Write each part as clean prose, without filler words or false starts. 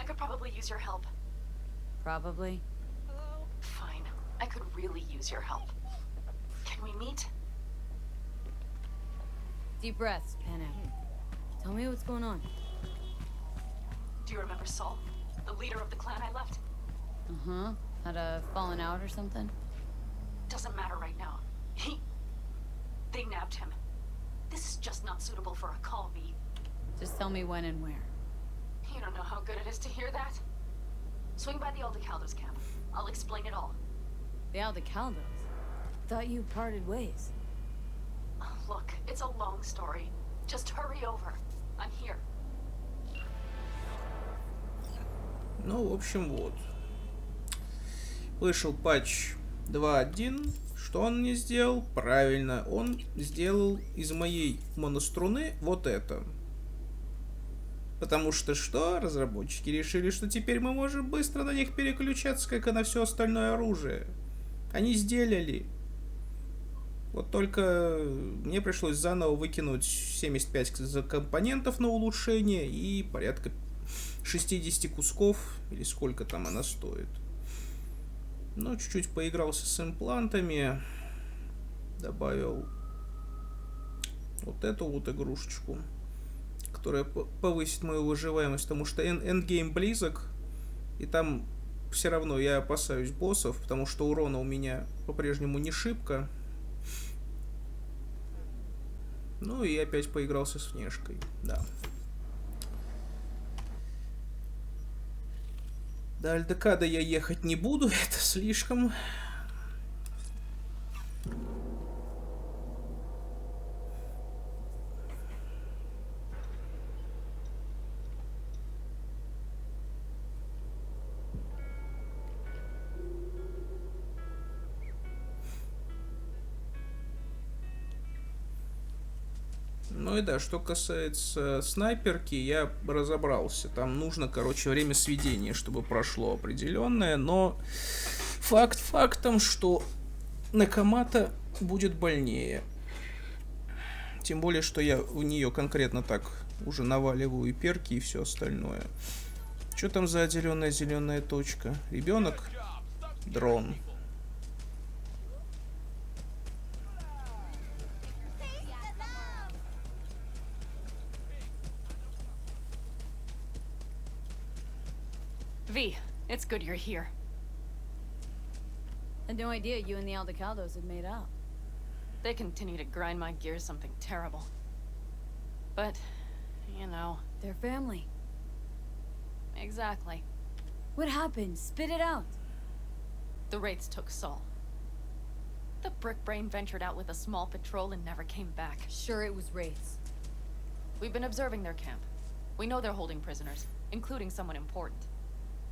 I could probably use your help. Probably. Fine. I could really use your help. Can we meet? Deep breaths, Panam. Tell me what's going on. Do you remember Sol? The leader of the clan I left? Uh-huh. Had a fallen out or something? Doesn't matter right now. They nabbed him. This is just not suitable for a call, V. Just tell me when and where. You don't know how good it is to hear that. Swing by the Aldecaldos camp. I'll explain it all. The Aldecaldos? Thought you parted ways. Look, it's a long story. Just hurry over. I'm here. Ну, в общем, вот. Вышел патч 2.1. Что он мне сделал? Правильно, он сделал из моей моноструны вот это. Потому что что? Разработчики решили, что теперь мы можем быстро на них переключаться, как и на все остальное оружие. Они сделали. Вот только мне пришлось заново выкинуть 75 компонентов на улучшение и порядка 60 кусков, или сколько там она стоит. Ну, чуть-чуть поигрался с имплантами. Добавил вот эту вот игрушечку, которая повысит мою выживаемость, потому что эндгейм близок, и там все равно я опасаюсь боссов, потому что урона у меня по-прежнему не шибко. Ну и опять поигрался с внешкой, да. До Альдекада я ехать не буду, это слишком. Ну и да, что касается снайперки, я разобрался. Там нужно, короче, время сведения, чтобы прошло определенное. Но факт фактом, что Накамата будет больнее. Тем более, что я в нее конкретно так уже наваливаю и перки, и все остальное. Что там за зеленая точка? Ребенок? Дрон. V, it's good you're here. Had no idea you and the Aldecaldos had made out. They continue to grind my gears something terrible. But, you know... They're family. Exactly. What happened? Spit it out. The Wraiths took Sol. The brick brain ventured out with a small patrol and never came back. Sure, it was Wraiths. We've been observing their camp. We know they're holding prisoners, including someone important.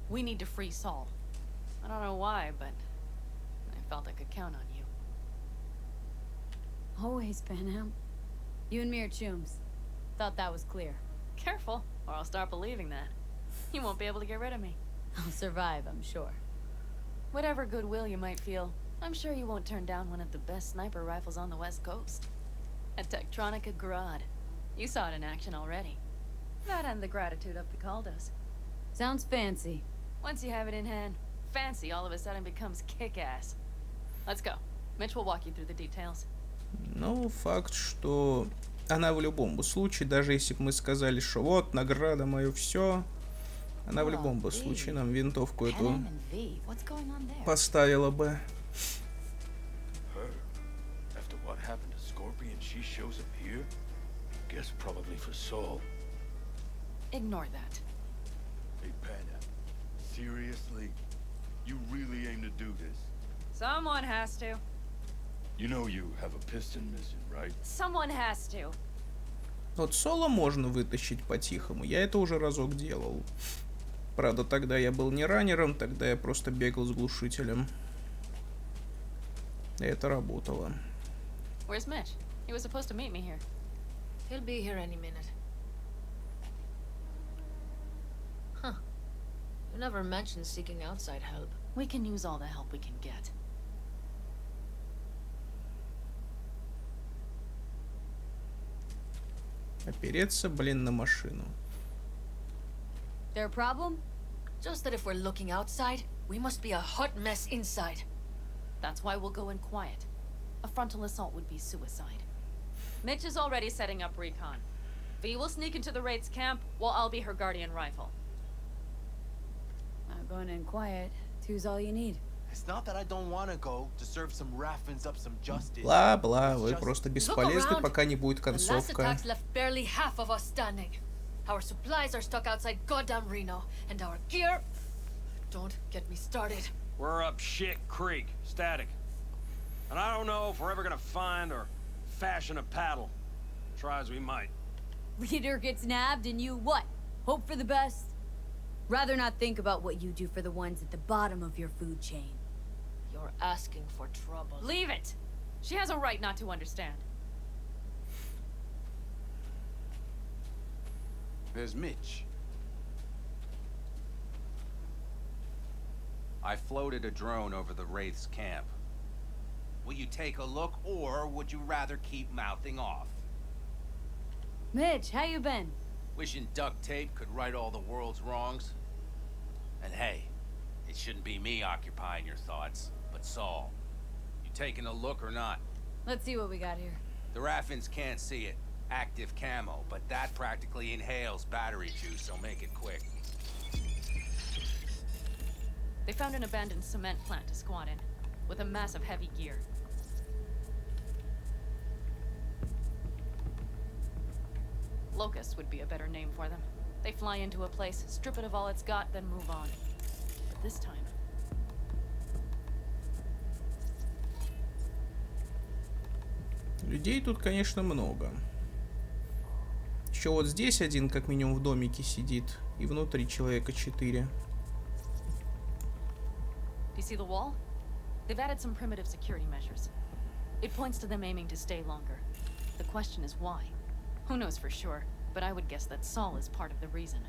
We need to free Sol. I don't know why, but I felt I could count on you. Always, Panam. You and me are chums. Thought that was clear. Careful, or I'll start believing that. You won't be able to get rid of me. I'll survive, I'm sure. Whatever goodwill you might feel, I'm sure you won't turn down one of the best sniper rifles on the West Coast. A Tektronica Grad. You saw it in action already. That and the gratitude of the Caldos. Sounds fancy. Once you have it in hand, fancy all of a sudden becomes kick-ass. Let's go. Mitch will walk you through the details. Ну, факт, что она в любом бы случае, даже если бы мы сказали, что вот, награда мое все, она в любом бы случае нам винтовку эту поставила бы. Ignore that. Hey, Panda. Seriously? You really aim to do this? Someone has to. You know you have a piston missing, right? Someone has to. Вот Соло можно вытащить по-тихому, я это уже разок делал. Правда, тогда я был не раннером, тогда я просто бегал с глушителем. И это работало. Where's Mitch? He was supposed to meet me here. He'll be here any minute. Huh. You never mentioned seeking outside help. We can use all the help we can get. Опереться, блин, на машину. Their problem? Just that if we're looking outside, we must be a hot mess inside. That's why we'll go in quiet. A frontal assault would be suicide. Mitch is already setting up recon. V will sneak into the Wraith's camp, while I'll be her guardian rifle. Going in quiet. Two's all you need. It's not that I don't want to go to serve some Raffins up some justice. Бла-бла, вы It's just- просто Look бесполезны, around. пока не будет The last концовка. attacks left barely half of us standing. Our supplies are stuck outside goddamn Reno, and our gear... Don't get me started. We're up shit creek, static. And I don't know if we're ever gonna find or fashion a paddle. Try as we might. Leader gets nabbed and you what? Hope for the best? Rather not think about what you do for the ones at the bottom of your food chain. You're asking for trouble. Leave it! She has a right not to understand. There's Mitch. I floated a drone over the Wraith's camp. Will you take a look, or would you rather keep mouthing off? Mitch, how you been? Wishing duct tape could right all the world's wrongs? And hey, it shouldn't be me occupying your thoughts, but Saul. You taking a look or not? Let's see what we got here. The Raffins can't see it. Active camo, but that practically inhales battery juice, so make it quick. They found an abandoned cement plant to squat in, with a massive heavy gear. Locusts would be a better name for them. They fly into a place, strip it of all it's got, then move on. But this time... Людей тут, конечно, много. Еще вот здесь один, как минимум, в домике сидит. И внутри человека 4. Do you see the wall? They've added some primitive security measures. It points to them aiming to stay longer. The question is why? Who knows for sure, but I would guess that Sol is part of the reason.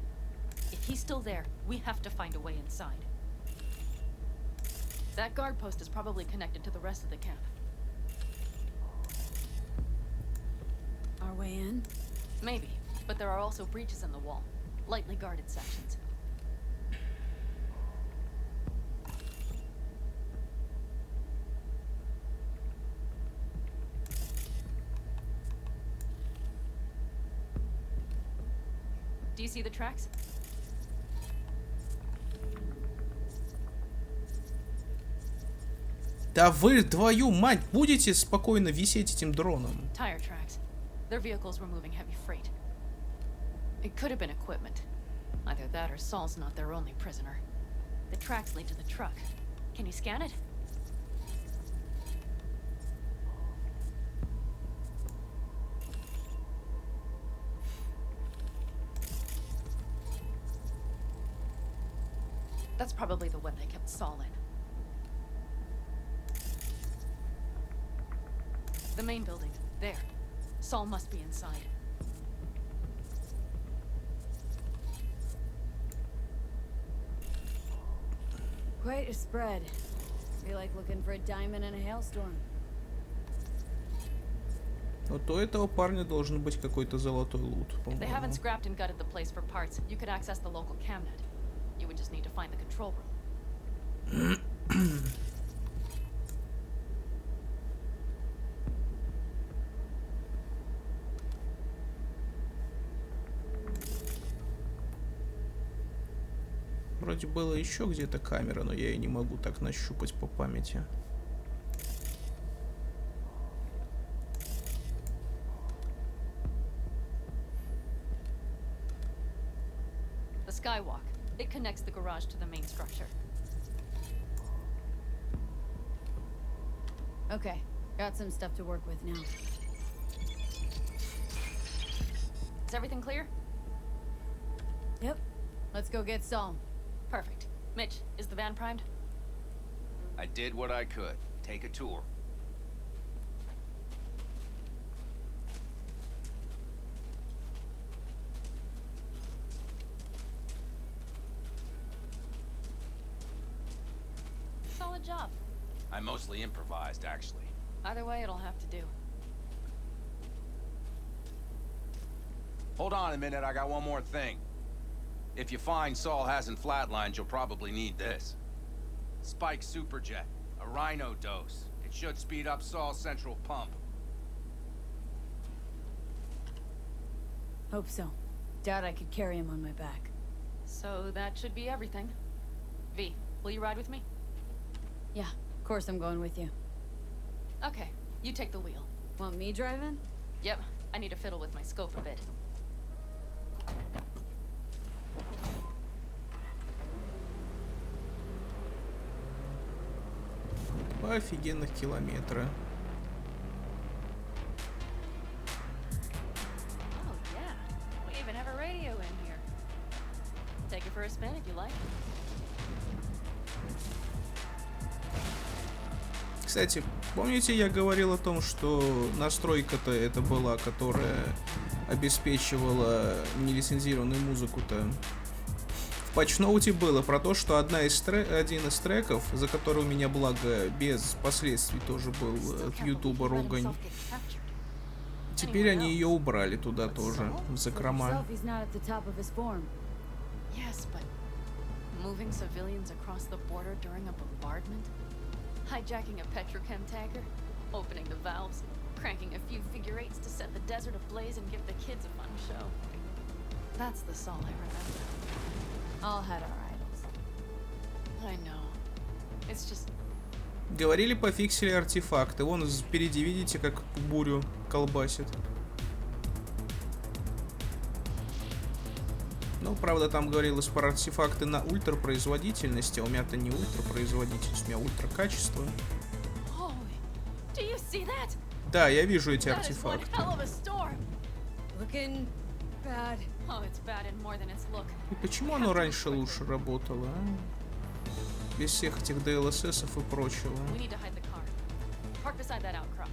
If he's still there, we have to find a way inside. That guard post is probably connected to the rest of the camp. Our way in? Maybe, but there are also breaches in the wall. Lightly guarded sections. Do you see the tracks? Да вы, твою мать, будете спокойно висеть этим дроном? Tire tracks. Their vehicles were moving heavy freight. It could have been equipment. Either that or Sol's not their only prisoner. The tracks lead to the truck. Can you scan it? That's probably the one they kept Sol in. The main building. There. Sol must be inside. Quite a spread. Be like looking for a diamond in a hailstorm. Вот у этого парня должен быть какой-то золотой лут, If they haven't по-моему. scrapped and gutted the place for parts, you could access the local camnet. You would just need to find the control room. Вроде было еще где-то камера, но я ее не могу так нащупать по памяти. The skywalk. It connects the garage to the main structure. Okay, got some stuff to work with now. Is everything clear? Yep. Let's go get Sol. Perfect. Mitch, is the van primed? I did what I could. Take a tour. Solid job. I mostly improvised, actually. Either way, it'll have to do. Hold on a minute, I got one more thing. If you find Saul hasn't flatlined, you'll probably need this. Spike Superjet, a rhino dose. It should speed up Saul's central pump. Hope so. Doubt I could carry him on my back. So that should be everything. V, will you ride with me? Yeah, of course I'm going with you. Okay, you take the wheel. Want me driving? Yep, I need to fiddle with my scope a bit. Два офигенных километра. Oh yeah, we even have a radio in here. Take it for a spin if you like. Кстати, помните, я говорил о том, что настройка-то это была, которая обеспечивала нелицензированную музыку-то? В патчноуте было про то, что один из треков, за который у меня, благо, без последствий тоже был от Ютуба ругань. Теперь они ее убрали туда тоже, в закрома. Yes, but moving civilians across the border during a bombardment, hijacking a petrochem tanker, opening the valves, cranking a few figure eights to set the desert ablaze and give the kids a fun show. That's the Saul I remember. All had our idols. I know. It's just... Говорили, пофиксили артефакты. Вон впереди, видите, как бурю колбасит. Ну, правда, там говорилось про артефакты на ультропроизводительности, а у меня-то не ультропроизводительность, у меня ультракачество. Да, я вижу эти артефакты. И почему оно раньше лучше работало, а? Без всех этих DLSS и прочего.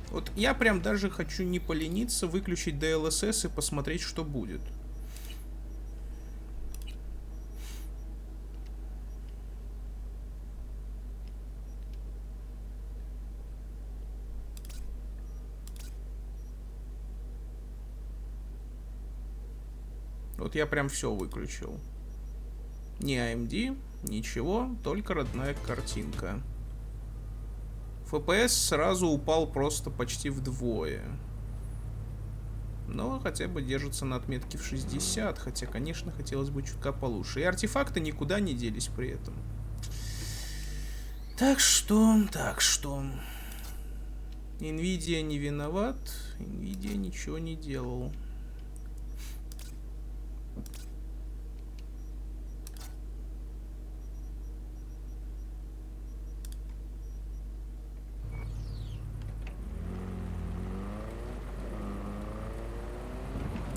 Вот я прям даже хочу не полениться, выключить DLSS и посмотреть, что будет. Вот я прям все выключил. Ни AMD, ничего, только родная картинка. FPS сразу упал просто почти вдвое. Но хотя бы держится на отметке в 60, хотя, конечно, хотелось бы чутка получше. И артефакты никуда не делись при этом. Так что... Nvidia не виноват, Nvidia ничего не делал.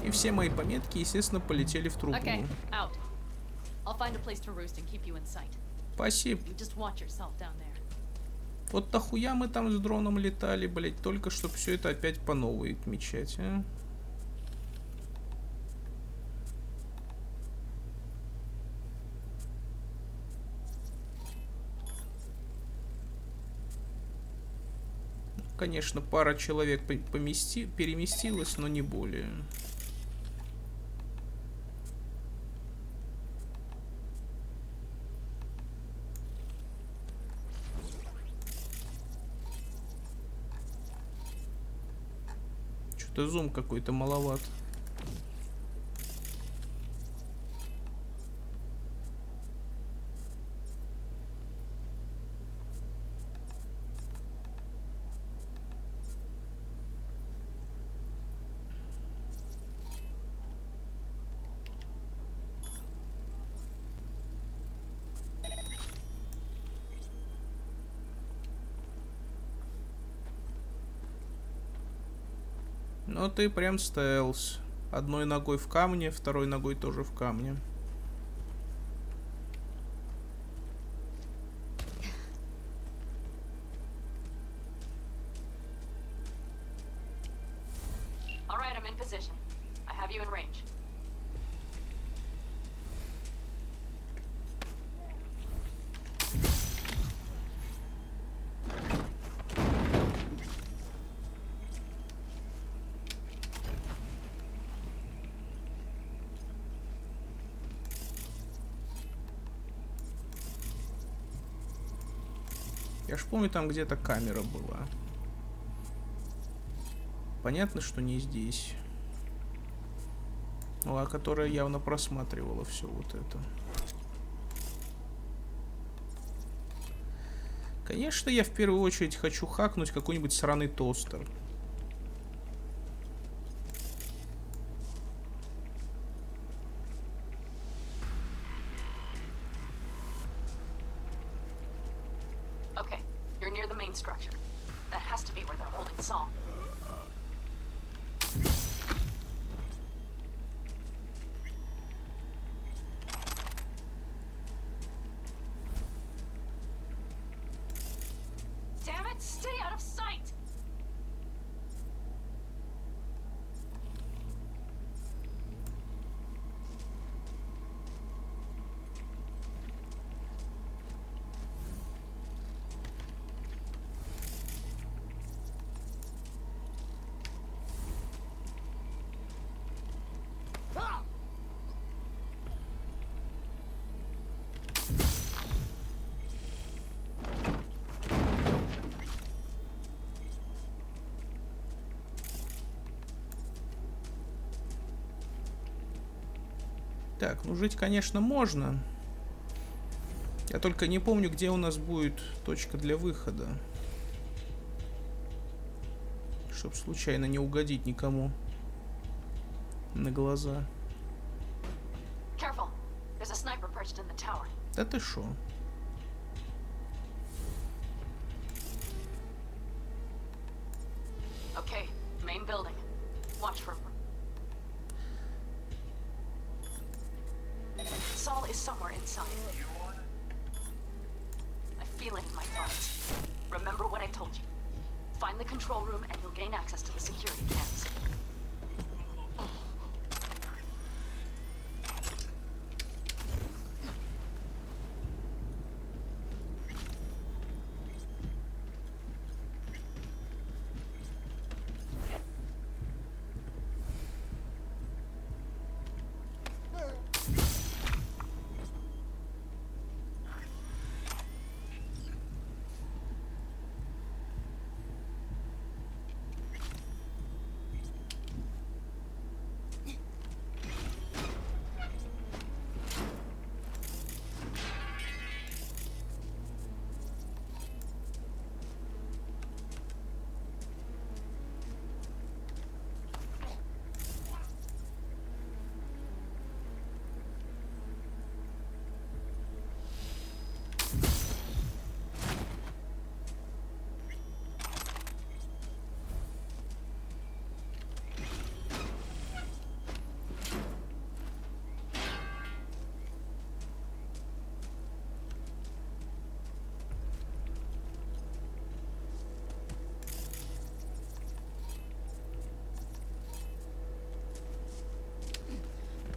И все мои пометки, естественно, полетели в трубу. Спасибо. Вот нахуя мы там с дроном летали, блять, только чтобы все это опять по новой отмечать, а? Конечно, пара человек переместилась, но не более. Что-то зум какой-то маловат. Ну ты прям стелс. Одной ногой в камне, второй ногой тоже в камне. Я ж помню, там где-то камера была. Понятно, что не здесь. Ну, а которая явно просматривала все вот это. Конечно, я в первую очередь хочу хакнуть какой-нибудь сраный тостер. Okay, you're near the main structure. That has to be where they're holding Saul. Damn it, stay out of sight! Так, ну жить, конечно, можно. Я только не помню, где у нас будет точка для выхода. Чтоб случайно не угодить никому на глаза. Careful. There's a sniper perched in the tower. Да ты шо? Okay, main building. Watch for... Saul is somewhere inside. I feel it in my thoughts. Remember what I told you. Find the control room and you'll gain access to the security cams.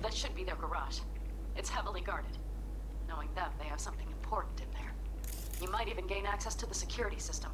That should be their garage. It's heavily guarded. Knowing them, they have something important in there. You might even gain access to the security system.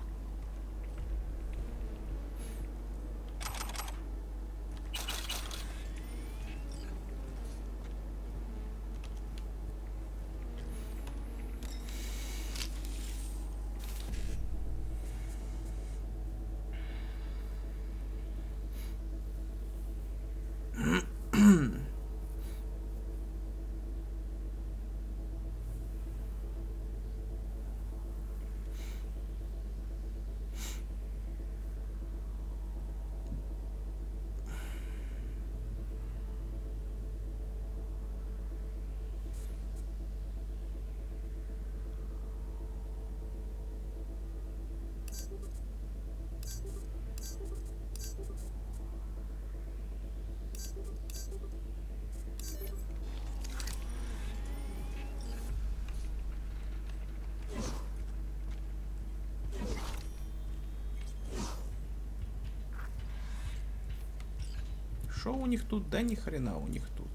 Что у них тут? Да ни хрена у них тут.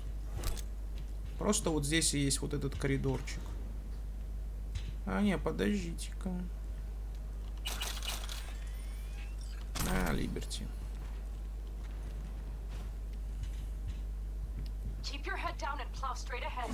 Просто вот здесь и есть вот этот коридорчик. А, не, подождите-ка. А, Либерти. Keep your head down and plow straight ahead.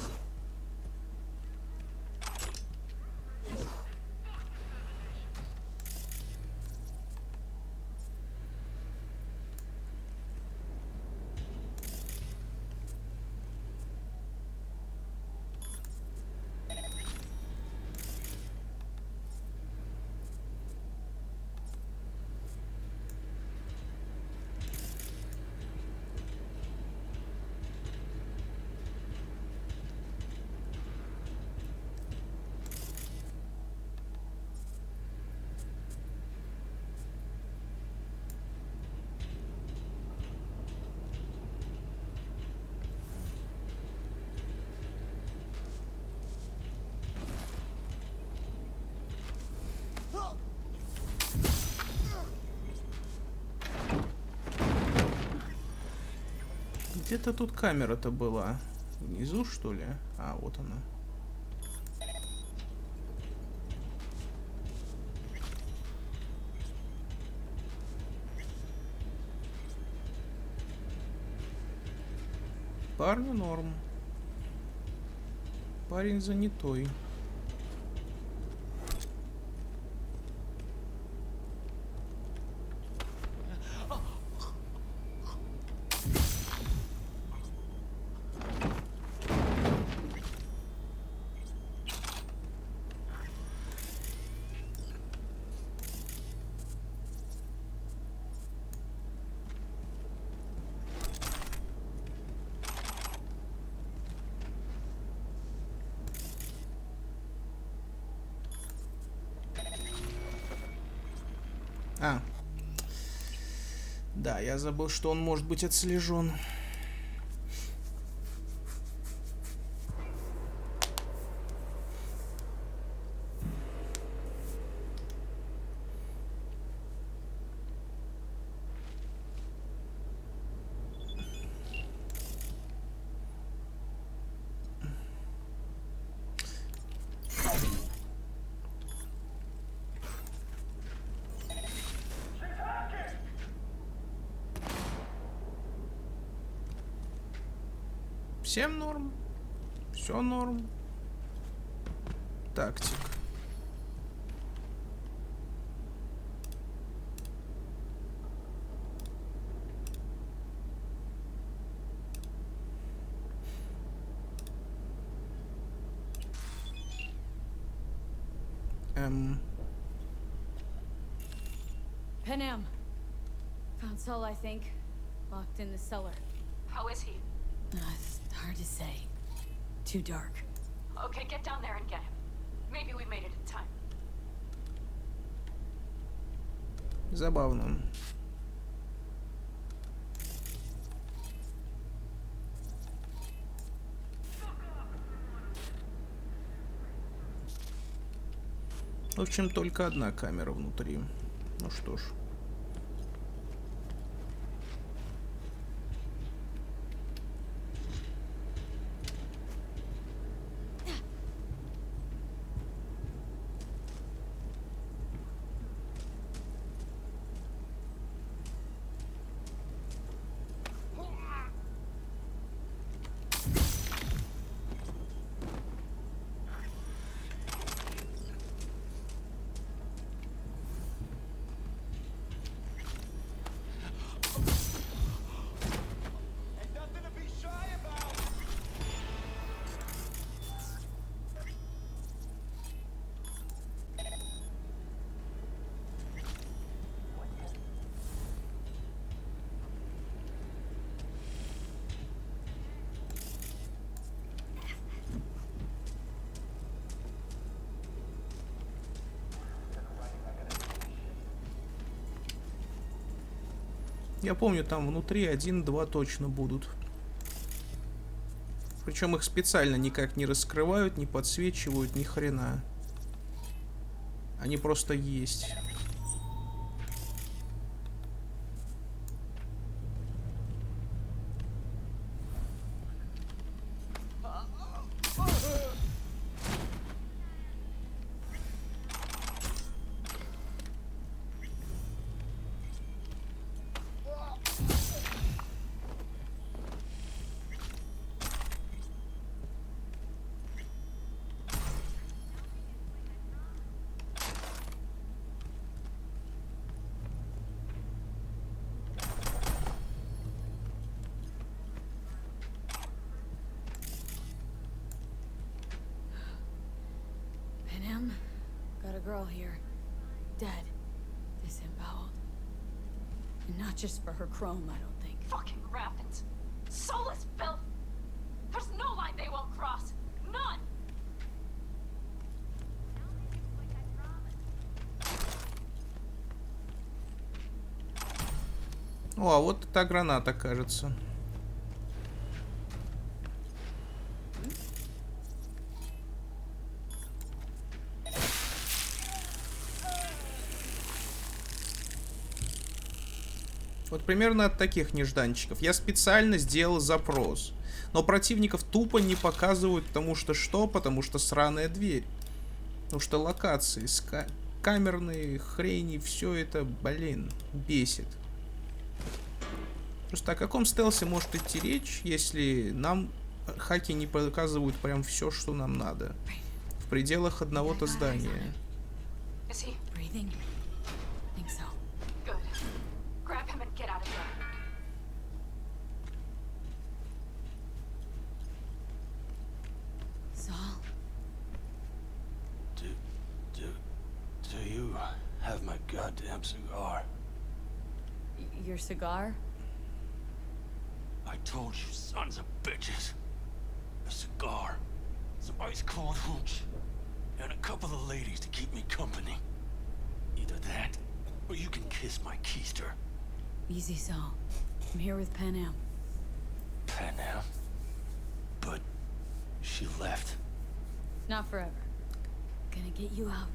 Где-то тут камера-то была. Внизу, что ли? А, вот она. Парню норм. Парень занятой. А. Да, я забыл, что он может быть отслежен. Всем норм. Все норм. Тактик. Panem. Found Sol, I think. Locked in the cellar. How is he? It's hard to say. Too dark. Okay, get down there and get him. Maybe we made it in time. Забавно. В общем, только одна камера внутри. Ну что ж. Я помню, там внутри 1-2 точно будут. Причем их специально никак не раскрывают, не подсвечивают, ни хрена. Они просто есть. Got a girl here. Dead. Disemboweled. And not just for her chrome, I don't think. Fucking rabbits. Soulless filth. There's no line they won't cross. None. О, а вот та граната, кажется. Вот примерно от таких нежданчиков. Я специально сделал запрос. Но противников тупо не показывают, потому что что? Потому что сраная дверь. Потому что локации, камерные хрени, все это, блин, бесит. Просто о каком стелсе может идти речь, если нам хаки не показывают прям все, что нам надо? В пределах одного-то здания. Is he? Breathing? I think so. Good. Grab him and get out of here. Saul? Do you have my goddamn cigar? Your cigar? I told you, sons of bitches. A cigar, some ice cold hooch, and a couple of ladies to keep me company. Either that, or you can kiss my keister. Easy, Saul. I'm here with Panam. Panam? But she left. Not forever. Gonna get you out.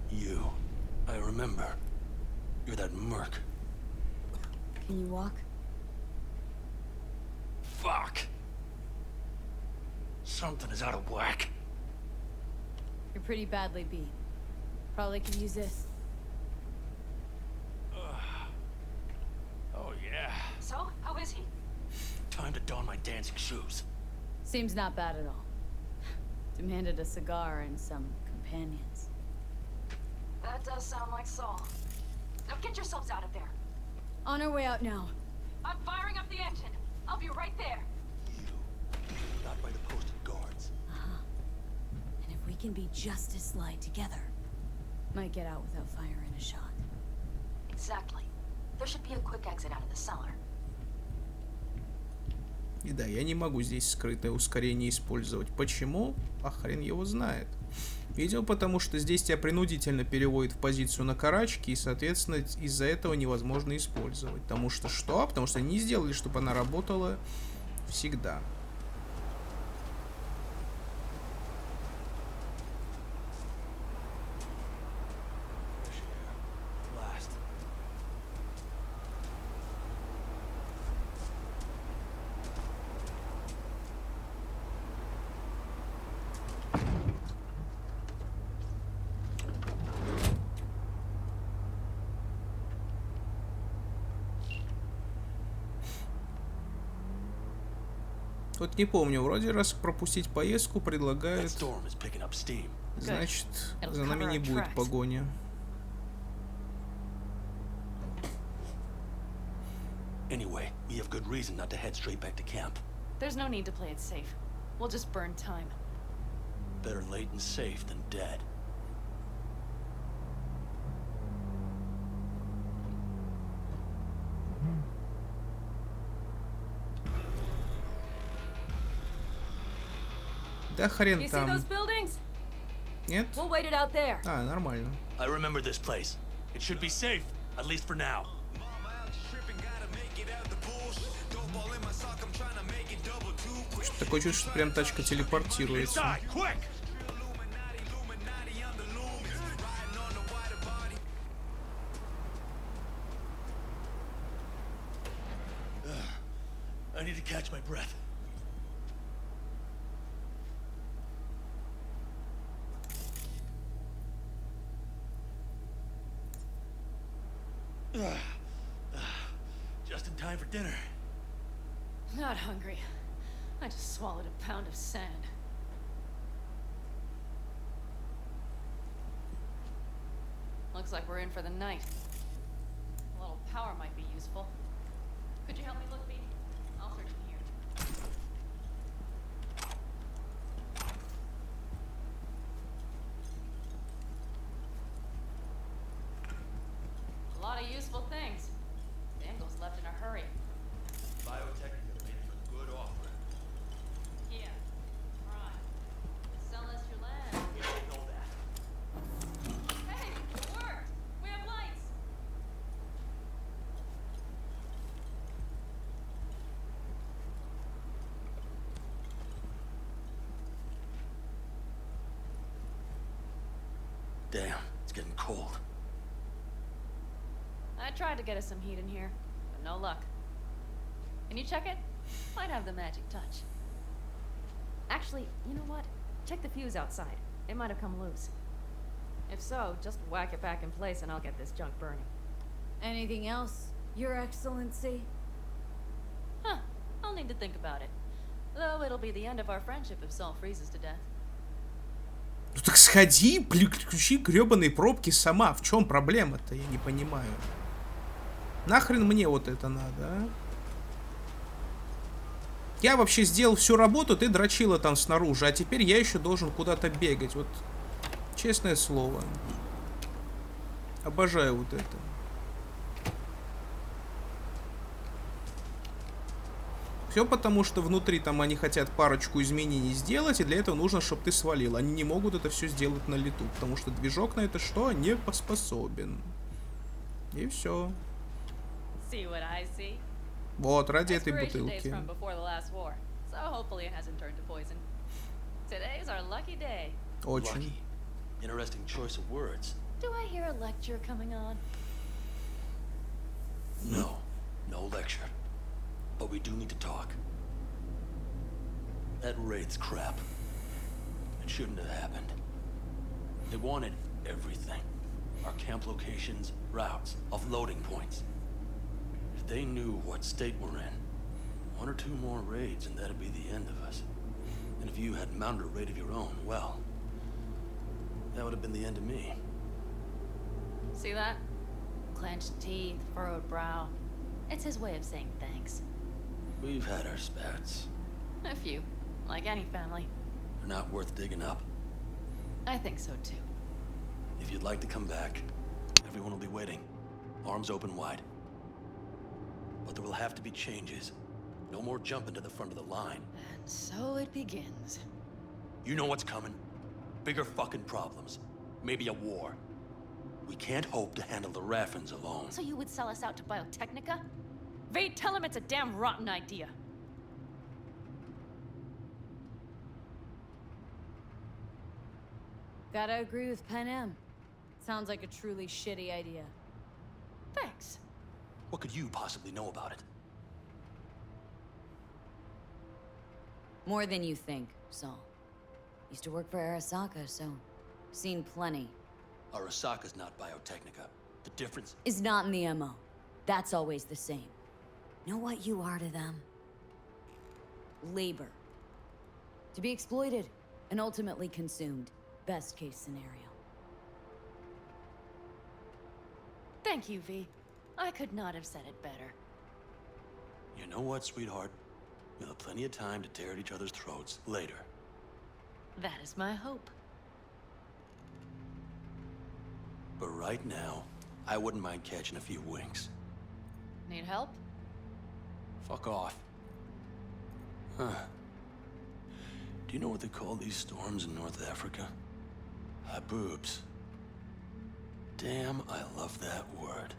You. I remember. You're that merc. Can you walk? Fuck! Something is out of whack. You're pretty badly beat. Probably could use this. Oh yeah. So, how is he? Time to don my dancing shoes. Seems not bad at all. Demanded a cigar and some companions. That does sound like Saul. Now get yourselves out of there. On our way out now. I'm firing up the engine. I'll be right there. You. Not by the posted guards. And if we can be just as sly together, might get out without firing a shot. Exactly. There should be a quick exit out of the cellar. И да, я не могу здесь скрытое ускорение использовать. Почему? А хрен его знает. Видимо, потому что здесь тебя принудительно переводит в позицию на карачки, и, соответственно, из-за этого невозможно использовать. Потому что что? Потому что они не сделали, чтобы она работала всегда. Вот не помню, вроде раз пропустить поездку предлагают, значит, за нами не будет погони. Anyway, we have good reason not to head straight back to camp. There's no need to play it safe. We'll just burn time. Better late and safe than dead. Да хрен You see там. those buildings? Нет? We'll wait it out there. А, нормально. I remember this place. It should be safe, at least for now. Что-то такое чувство, что прям тачка телепортируется. Inside, quick! I need to catch my breath. Just in time for dinner. Not hungry. I just swallowed a pound of sand. Looks like we're in for the night. A little power might be useful. Could you help me look, B? I'll search in here. A lot of useful things. Daniel's left in a hurry. Biotech is gonna make for a good offer. Yeah. Right. Sell us your land. We don't know that. Hey, it worked! We have lights! Damn, it's getting cold. I tried to get us some heat in here, but no luck. Can you check it? Might have the magic touch. Actually, you know what? Check the fuse outside. It might have come loose. If so, just whack it back in place and I'll get this junk burning. Anything else, Your Excellency? Huh. I'll need to think about it. Though it'll be the end of our friendship if Sol freezes to death. Ну так сходи, включи гребаные пробки сама. В чем проблема-то? Я не понимаю. Нахрен мне вот это надо, а? Я вообще сделал всю работу, ты дрочила там снаружи, а теперь я еще должен куда-то бегать. Вот, честное слово. Обожаю вот это. Все потому, что внутри там они хотят парочку изменений сделать, и для этого нужно, чтобы ты свалил. Они не могут это все сделать на лету, потому что движок на это что? Не поспособен. И все. Вот, ради этой бутылки. Очень. Interesting choice of words. Do I hear a lecture coming on? No, no lecture. But we do need to talk. That Wraith's crap. It shouldn't have happened. They wanted everything. Our camp locations, routes, offloading points. If they knew what state we're in, 1 or 2 more raids and that'd be the end of us. And if you had mounted a raid of your own, well, that would have been the end of me. See that? Clenched teeth, furrowed brow. It's his way of saying thanks. We've had our spats. A few, like any family. They're not worth digging up. I think so too. If you'd like to come back, everyone will be waiting. Arms open wide. But there will have to be changes. No more jumping to the front of the line. And so it begins. You know what's coming. Bigger fucking problems. Maybe a war. We can't hope to handle the Raffins alone. So you would sell us out to Biotechnica? Vade, tell him it's a damn rotten idea. Gotta agree with Pen M. Sounds like a truly shitty idea. Thanks. What could you possibly know about it? More than you think, Sol. Used to work for Arasaka, so seen plenty. Arasaka's not Biotechnica. The difference Is not in the MO. That's always the same. Know what you are to them? Labor. To be exploited and ultimately consumed. Best case scenario. Thank you, V. I could not have said it better. You know what, sweetheart? We'll have plenty of time to tear at each other's throats later. That is my hope. But right now, I wouldn't mind catching a few winks. Need help? Fuck off. Huh. Do you know what they call these storms in North Africa? Haboobs. Damn, I love that word.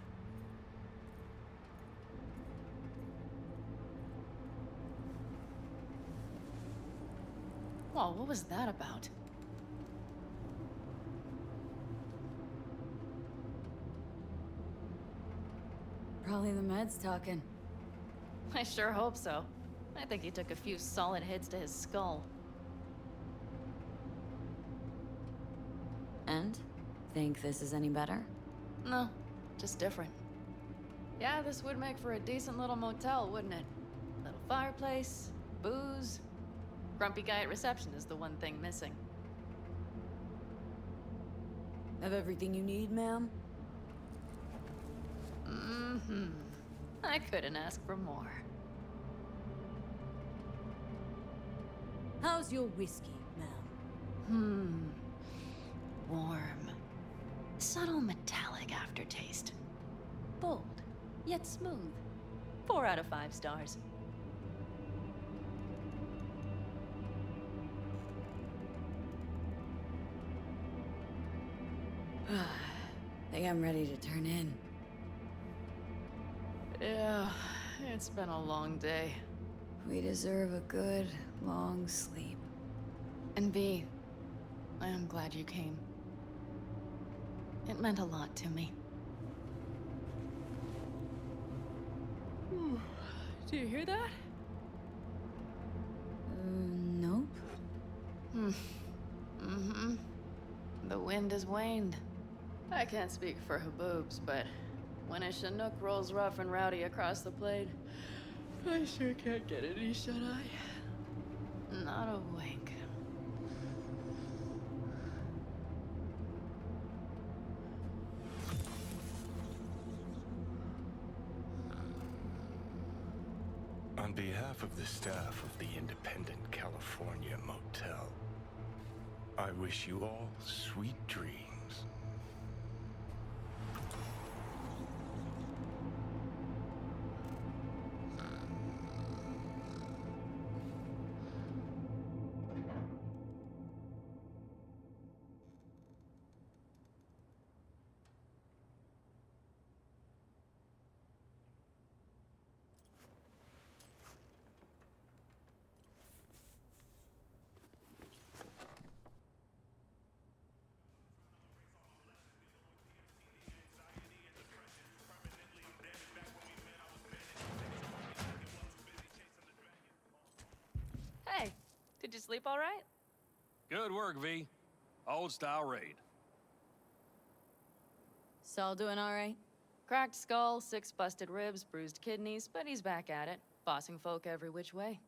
Whoa, what was that about? Probably the meds talking. I sure hope so. I think he took a few solid hits to his skull. And? Think this is any better? No, just different. Yeah, this would make for a decent little motel, wouldn't it? Little fireplace, booze. Grumpy guy at reception is the one thing missing. Have everything you need, ma'am? Mm-hmm. I couldn't ask for more. How's your whiskey, ma'am? Warm. Subtle metallic aftertaste. Bold, yet smooth. 4 out of 5 stars. Think I'm ready to turn in. Yeah, it's been a long day. We deserve a good, long sleep. And B, I am glad you came. It meant a lot to me. Do you hear that? Nope. Mm-hmm. The wind has waned. I can't speak for Haboobs, but when a Chinook rolls rough and rowdy across the plain, I sure can't get any shut-eye. Not a wink. On behalf of the staff of the Independent California Motel, I wish you all sweet dreams. Hey, did you sleep all right? Good work, V. Old style raid. Saul doing all right? Cracked skull, 6 busted ribs, bruised kidneys, but he's back at it, bossing folk every which way.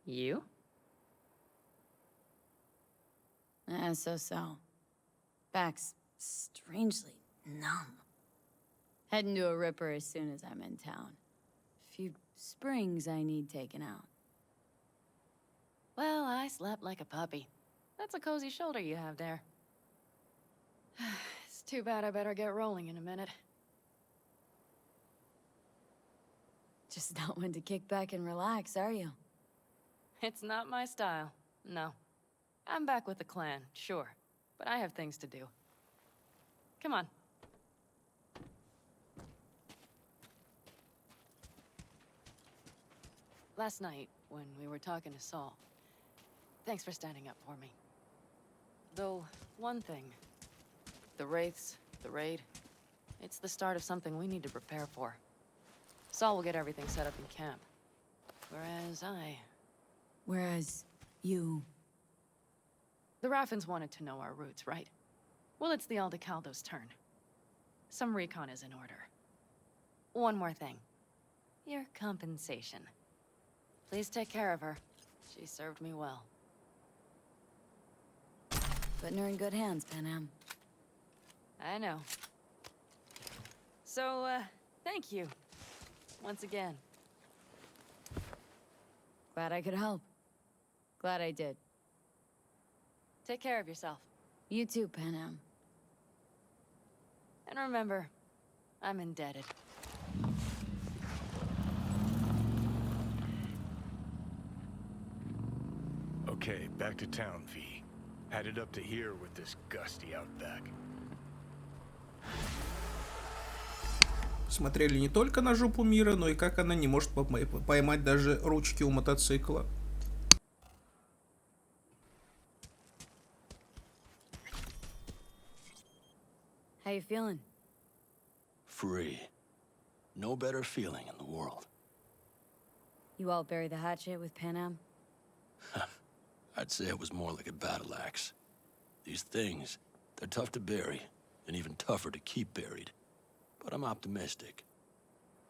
You? So. Back's strangely numb. Heading to a ripper as soon as I'm in town. Few springs I need taken out. Well, I slept like a puppy. That's a cozy shoulder you have there. It's too bad I better get rolling in a minute. Just not one to kick back and relax, are you? It's not my style, no. I'm back with the clan, sure, but I have things to do. Come on. Last night, when we were talking to Saul, thanks for standing up for me. Though, one thing. The Wraiths, the raid, it's the start of something we need to prepare for. Saul will get everything set up in camp. Whereas you... The Raffins wanted to know our roots, right? Well, it's the Aldecaldo's turn. Some recon is in order. One more thing. Your compensation. Please take care of her. She served me well. Putting her in good hands, Panam. I know. So, thank you. Once again. Glad I could help. Glad I did. Take care of yourself. You too, Panam. And remember, I'm indebted. Okay, back to town, V. Headed up to here with this gusty outback. Смотрели не только на жопу мира, но и как она не может поймать даже ручки у мотоцикла. How you feeling? Free. No better feeling in the world. You all bury the hatchet with Panam? I'd say it was more like a battle axe. These things, they're tough to bury, and even tougher to keep buried. But I'm optimistic.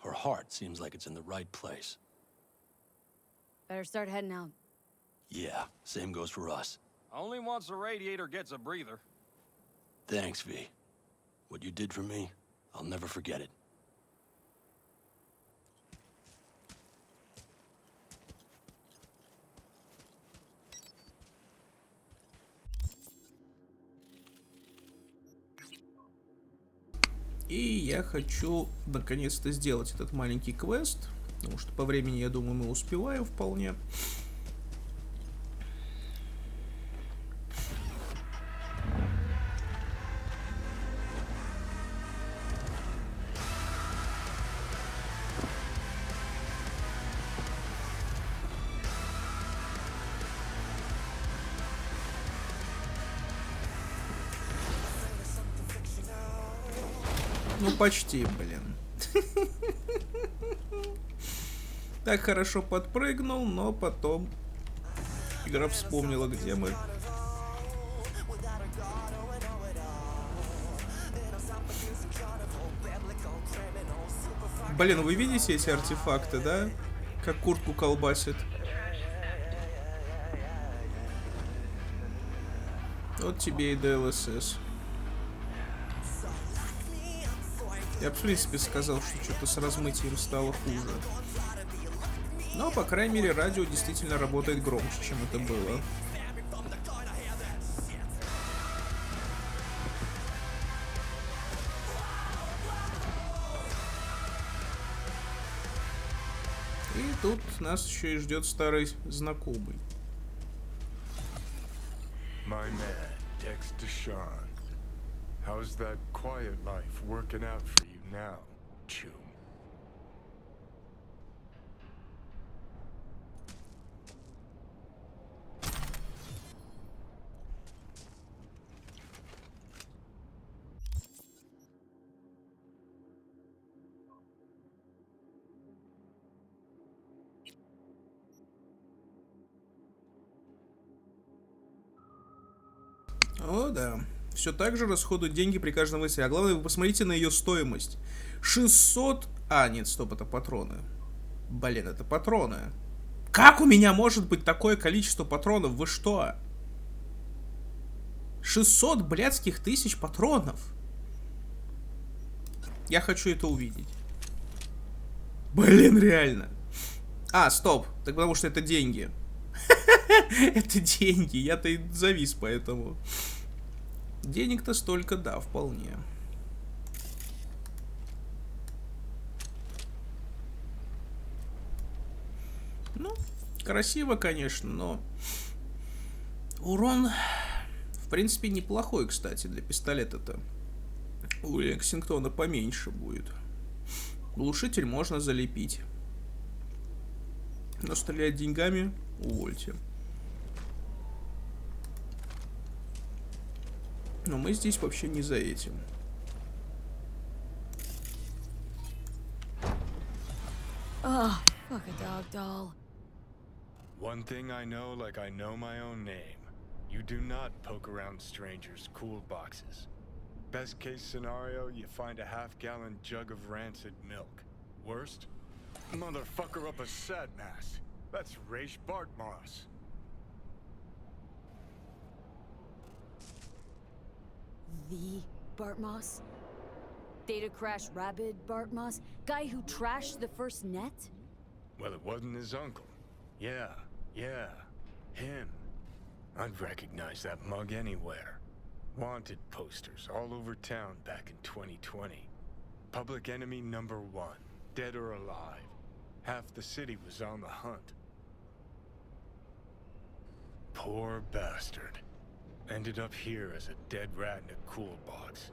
Her heart seems like it's in the right place. Better start heading out. Yeah, same goes for us. Only once the radiator gets a breather. Thanks, V. What you did for me, I'll never forget it. И я хочу наконец-то сделать этот маленький квест, потому что по времени, я думаю, мы успеваем вполне. Ну, почти, блин. Так хорошо подпрыгнул, но потом игра вспомнила, где мы. Блин, вы видите эти артефакты, да? Как куртку колбасит. Вот тебе и DLSS. Я бы, в принципе, сказал, что что-то с размытием стало хуже. Но, по крайней мере, радио действительно работает громче, чем это было. И тут нас еще и ждет старый знакомый. My man, Dexter Sean. How's that quiet life working out for you now, Chum? О, да. Все так же расходуют деньги при каждом выстреле. А главное, вы посмотрите на ее стоимость. 600... А, нет, стоп, это патроны. Блин, это патроны. Как у меня может быть такое количество патронов? Вы что? 600 блядских тысяч патронов. Я хочу это увидеть. Блин, реально. А, стоп. Так потому что это деньги. Это деньги. Я-то и завис поэтому. Денег-то столько, да, вполне. Ну, красиво, конечно, но урон, в принципе, неплохой, кстати, для пистолета-то. У Лексингтона поменьше будет. Глушитель можно залепить. Но стрелять деньгами увольте. Но мы здесь вообще не за этим. Oh, fuck a dog doll. One thing I know like I know my own name. You do not poke around strangers' cool boxes. Best case scenario, you find a half-gallon jug of rancid milk. Worst? Motherfucker up a sad mast. That's Raish Bartmossa. The Bартмосса? Data crash rabid Bартmossa? Guy who trashed the first net? Well, it wasn't his uncle. Yeah, him. I'd recognize that mug anywhere. Wanted posters all over town back in 2020. Public enemy number 1, dead or alive. Half the city was on the hunt. Poor bastard. Ended up here as a dead rat in a cool box.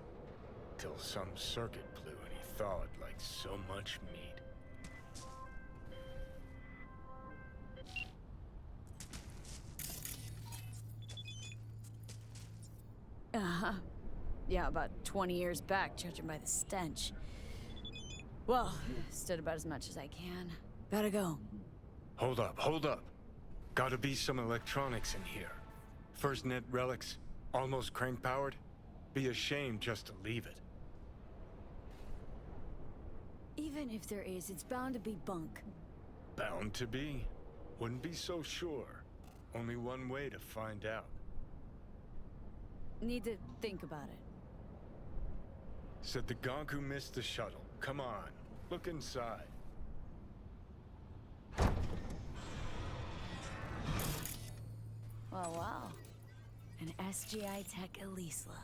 Till some circuit blew and he thawed like so much meat. Uh-huh. Yeah, about 20 years back, judging by the stench. Well, stood about as much as I can. Gotta go. Hold up. Gotta be some electronics in here. First net relics, almost crank-powered. Be a shame just to leave it. Even if there is, it's bound to be bunk. Bound to be? Wouldn't be so sure. Only one way to find out. Need to think about it. Said the gonk who missed the shuttle. Come on, look inside. Wow. An SGI Tech Elisla.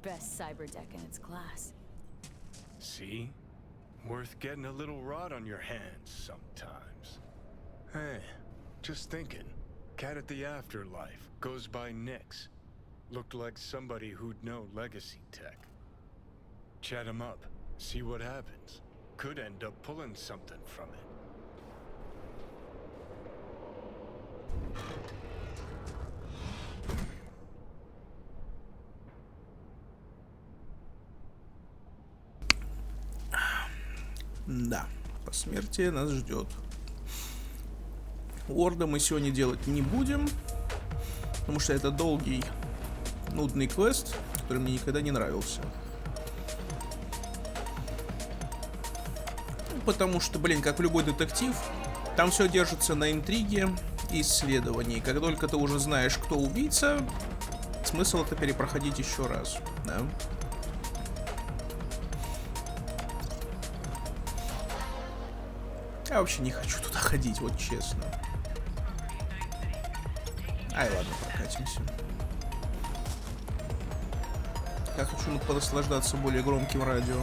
Best cyberdeck in its class. See? Worth getting a little rot on your hands sometimes. Hey, just thinking. Cat at the Afterlife goes by Nix. Looked like somebody who'd know legacy tech. Chat him up, see what happens. Could end up pulling something from it. Да, посмертие нас ждет. Орда мы сегодня делать не будем, потому что это долгий, нудный квест, который мне никогда не нравился. Потому что, блин, как любой детектив, там все держится на интриге и исследовании. Как только ты уже знаешь, кто убийца, смысл это перепроходить еще раз, да? Я вообще не хочу туда ходить, вот честно. Ай, ладно, прокатимся. Я хочу понаслаждаться более громким радио.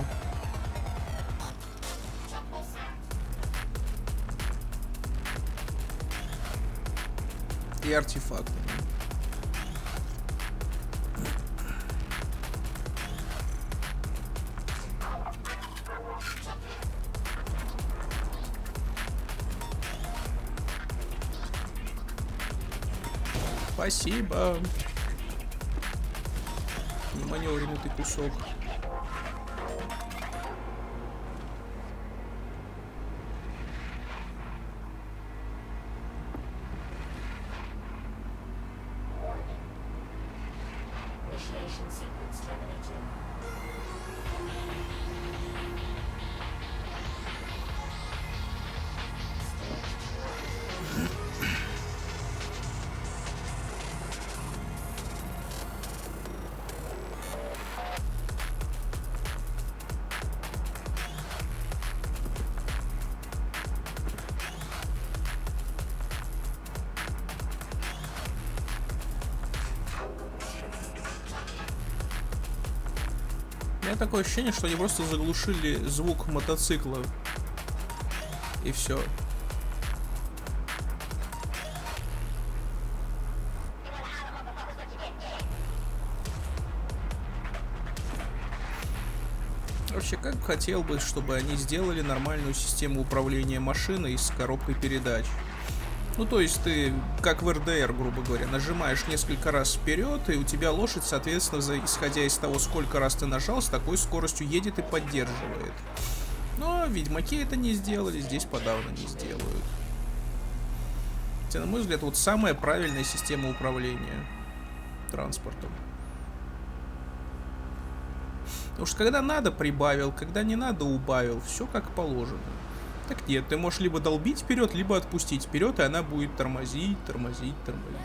И артефактами. Спасибо. Не маневренный ты кусок. У меня такое ощущение, что они просто заглушили звук мотоцикла. И все. Вообще, как хотел бы, чтобы они сделали нормальную систему управления машиной с коробкой передач. Ну, то есть ты, как в РДР, грубо говоря, нажимаешь несколько раз вперед, и у тебя лошадь, соответственно, исходя из того, сколько раз ты нажал, с такой скоростью едет и поддерживает. Но ведьмаки это не сделали, здесь подавно не сделают. Хотя, на мой взгляд, вот самая правильная система управления транспортом. Потому что когда надо, прибавил, когда не надо, убавил. Все как положено. Так нет, ты можешь либо долбить вперед, либо отпустить вперед, и она будет тормозить, тормозить, тормозить.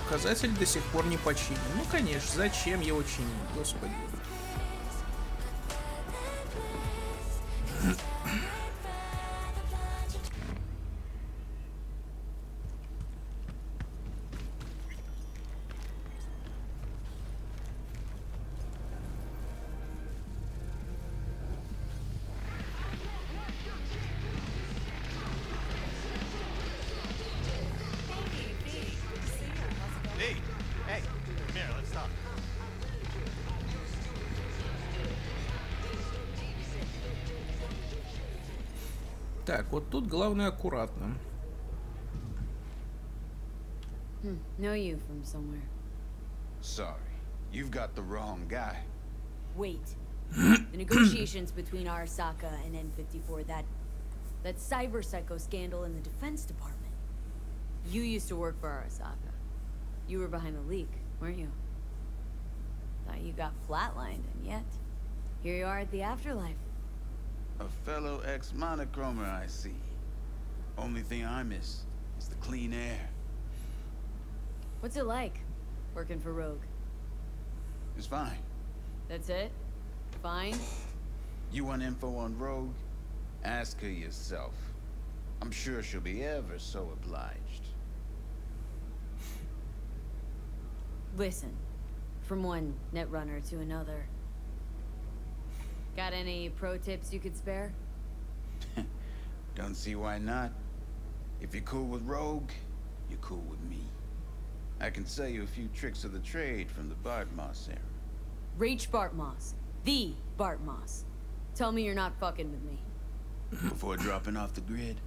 Указатель до сих пор не починен. Ну, конечно, зачем его чинить, господи. Так, вот тут главное аккуратно. Know you from somewhere. Sorry, you've got the wrong guy. Wait. The negotiations between Arasaka and N54, that cyber psycho scandal in the Defense Department. You used to work for Arasaka. You were behind the leak, weren't you? Thought you got flatlined, and yet here you are at the afterlife. A fellow ex-monochromer, I see. Only thing I miss is the clean air. What's it like, working for Rogue? It's fine. That's it? Fine? You want info on Rogue? Ask her yourself. I'm sure she'll be ever so obliged. Listen, from one netrunner to another. Got any pro tips you could spare? Don't see why not. If you're cool with Rogue, you're cool with me. I can sell you a few tricks of the trade from the Bартмосса era. Reach Bартmosса. The Bартmosса. Tell me you're not fucking with me. Before dropping off the grid,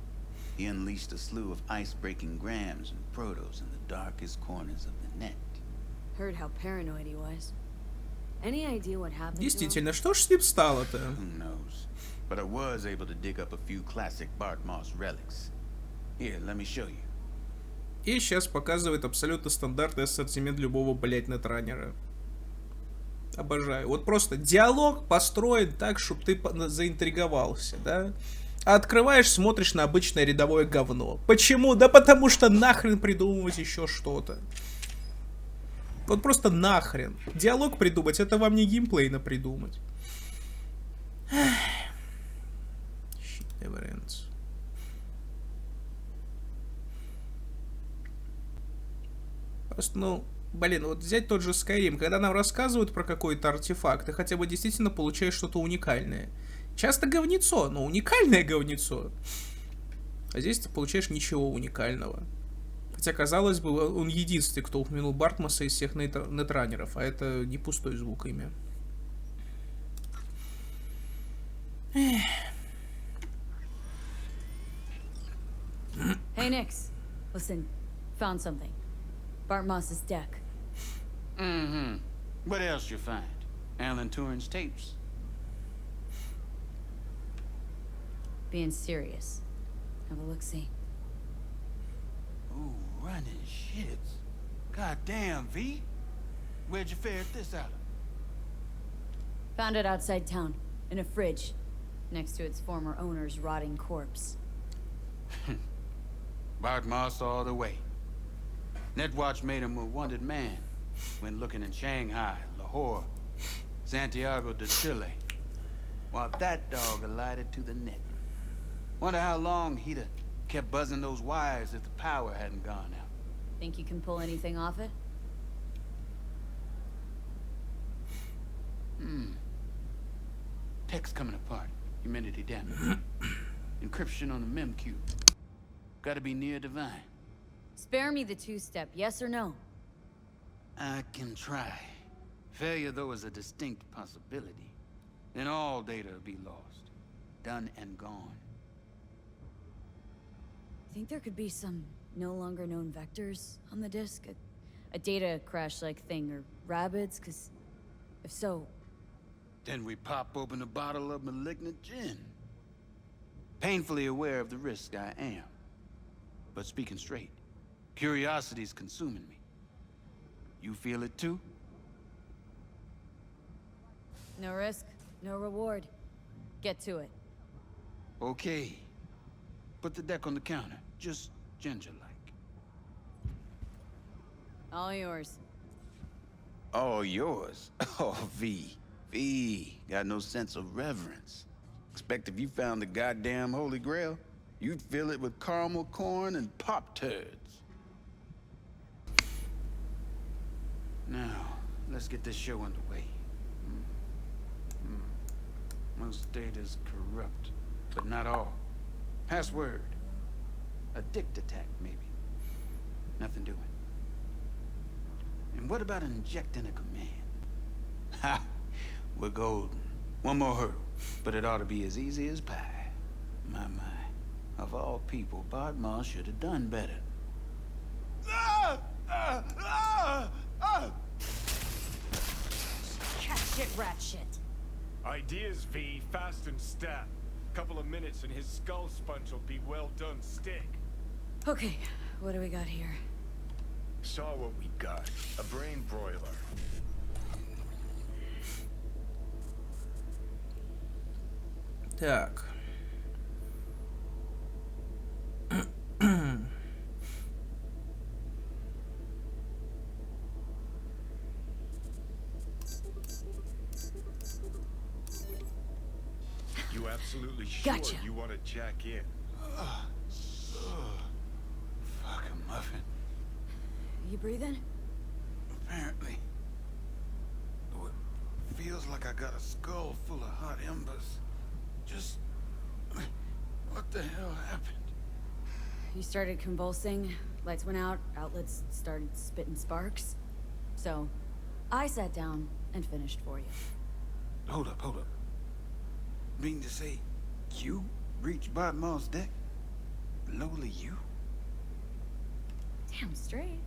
he unleashed a slew of ice-breaking grams and protos in the darkest corners of the net. Heard how paranoid he was. Any idea what happened to him? Действительно, что ж с ним стало-то? Who knows? But I was able to dig up a few classic Бартмосса relics. Here, let me show you. И сейчас показывает абсолютно стандартный ассортимент любого, блять, нетранера. Обожаю. Вот просто диалог построен так, чтобы ты заинтриговался, да? А открываешь, смотришь на обычное рядовое говно. Почему? Да потому что нахрен придумывать еще что-то. Вот просто нахрен. Диалог придумать, это вам не геймплейно придумать. Shit never ends. Просто, ну, блин, вот взять тот же Skyrim, когда нам рассказывают про какой-то артефакт, ты хотя бы действительно получаешь что-то уникальное. Часто говнецо, но уникальное говнецо. А здесь ты получаешь ничего уникального. Хотя, казалось бы, он единственный, кто упомянул Бартмосса из всех нетранеров, а это не пустой звук имя. Hey, Nix. Listen, found something. Bартmossa's deck. Mm-hmm. What else you find? Alan Turing's tapes? Being serious. Have a look-see. Ooh, running shits. Goddamn, V. Where'd you ferret this out of? Found it outside town, in a fridge, next to its former owner's rotting corpse. Bартmosса all the way. Netwatch made him a wanted man when looking in Shanghai, Lahore, Santiago de Chile, while that dog alighted to the net. Wonder how long he'd have kept buzzing those wires if the power hadn't gone out. Think you can pull anything off it? Text coming apart. Humidity damage. Encryption on the mem cube. Gotta be near divine. Spare me the two-step, yes or no? I can try. Failure, though, is a distinct possibility. Then all data will be lost. Done and gone. Think there could be some no longer known vectors on the disk? A data crash-like thing, or rabbits? Cause if so... Then we pop open a bottle of malignant gin. Painfully aware of the risk I am. But speaking straight, curiosity's consuming me. You feel it too? No risk, no reward. Get to it. Okay. Put the deck on the counter, just ginger-like. All yours. All yours? Oh, V. V. Got no sense of reverence. Expect if you found the goddamn Holy Grail, you'd fill it with caramel corn and Pop-Tarts. Now, let's get this show underway. Most data's corrupt, but not all. Password. A dict attack, maybe. Nothing doing. And what about injecting a command? Ha! We're golden. One more hurdle, but it ought to be as easy as pie. My. Of all people, Bardmar should have done better. Cat shit, rat shit. Ideas, V. Fast and stat. Couple of minutes and his skull sponge will be well done stick. Okay, what do we got here? Saw what we got. A brain broiler. Так. You absolutely sure Gotcha. you want to jack in? Fucking muffin. You breathing? Apparently. Though it feels like I got a skull full of hot embers. Just... What the hell happened? you started convulsing, lights went out, outlets started spitting sparks. So, I sat down and finished for you. Hold up. Mean to say, you reached Bottom's deck? Lowly you? Damn straight.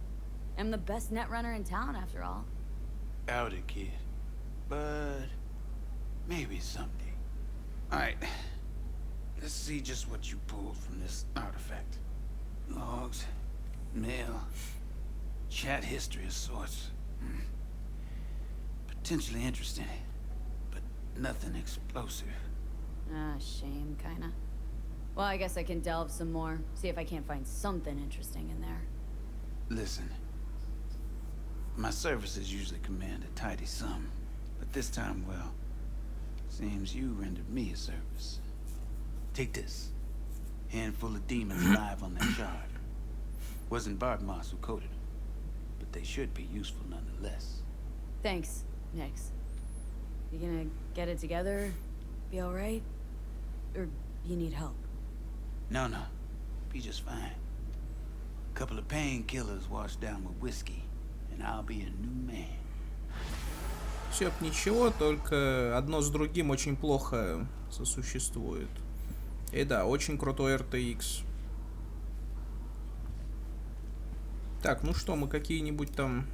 I'm the best net runner in town, after all. Out it, kid. But maybe someday. Alright. Let's see just what you pulled from this artifact. Logs, mail, chat history of sorts. Potentially interesting, but nothing explosive. Ah, shame, kinda. Well, I guess I can delve some more, see if I can't find something interesting in there. Listen. My services usually command a tidy sum, but this time, well, seems you rendered me a service. Take this. Handful of demons alive on that shard. Wasn't Bартмосса who coded them, but they should be useful nonetheless. Thanks, Nix. You gonna get it together? Be alright? Or you need help? No. Be just fine. Couple of painkillers washed down with whiskey, and I'll be a new man. Все б ничего, только одно с другим очень плохо сосуществует. И да, очень крутой RTX. Так, ну что, мы какие-нибудь там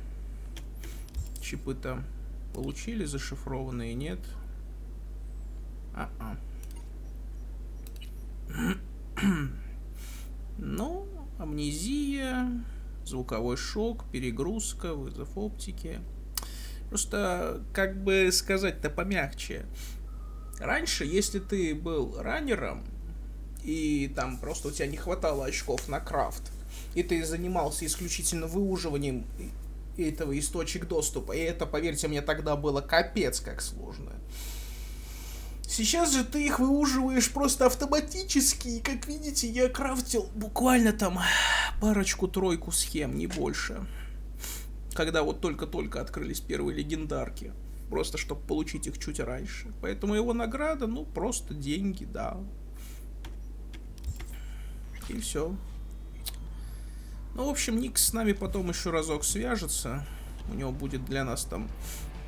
чипы-то получили, зашифрованные, нет? Ну, амнезия, звуковой шок, перегрузка, вызов оптики. Просто, как бы сказать-то помягче. Раньше, если ты был раннером, и там просто у тебя не хватало очков на крафт, и ты занимался исключительно выуживанием этого из точек доступа, и это, поверьте мне, тогда было капец как сложно. Сейчас же ты их выуживаешь просто автоматически, и, как видите, я крафтил буквально там парочку-тройку схем, не больше. Когда вот только-только открылись первые легендарки. Просто чтобы получить их чуть раньше. Поэтому его награда, ну, просто деньги, да. И все. Ну, в общем, Ник с нами потом еще разок свяжется. У него будет для нас там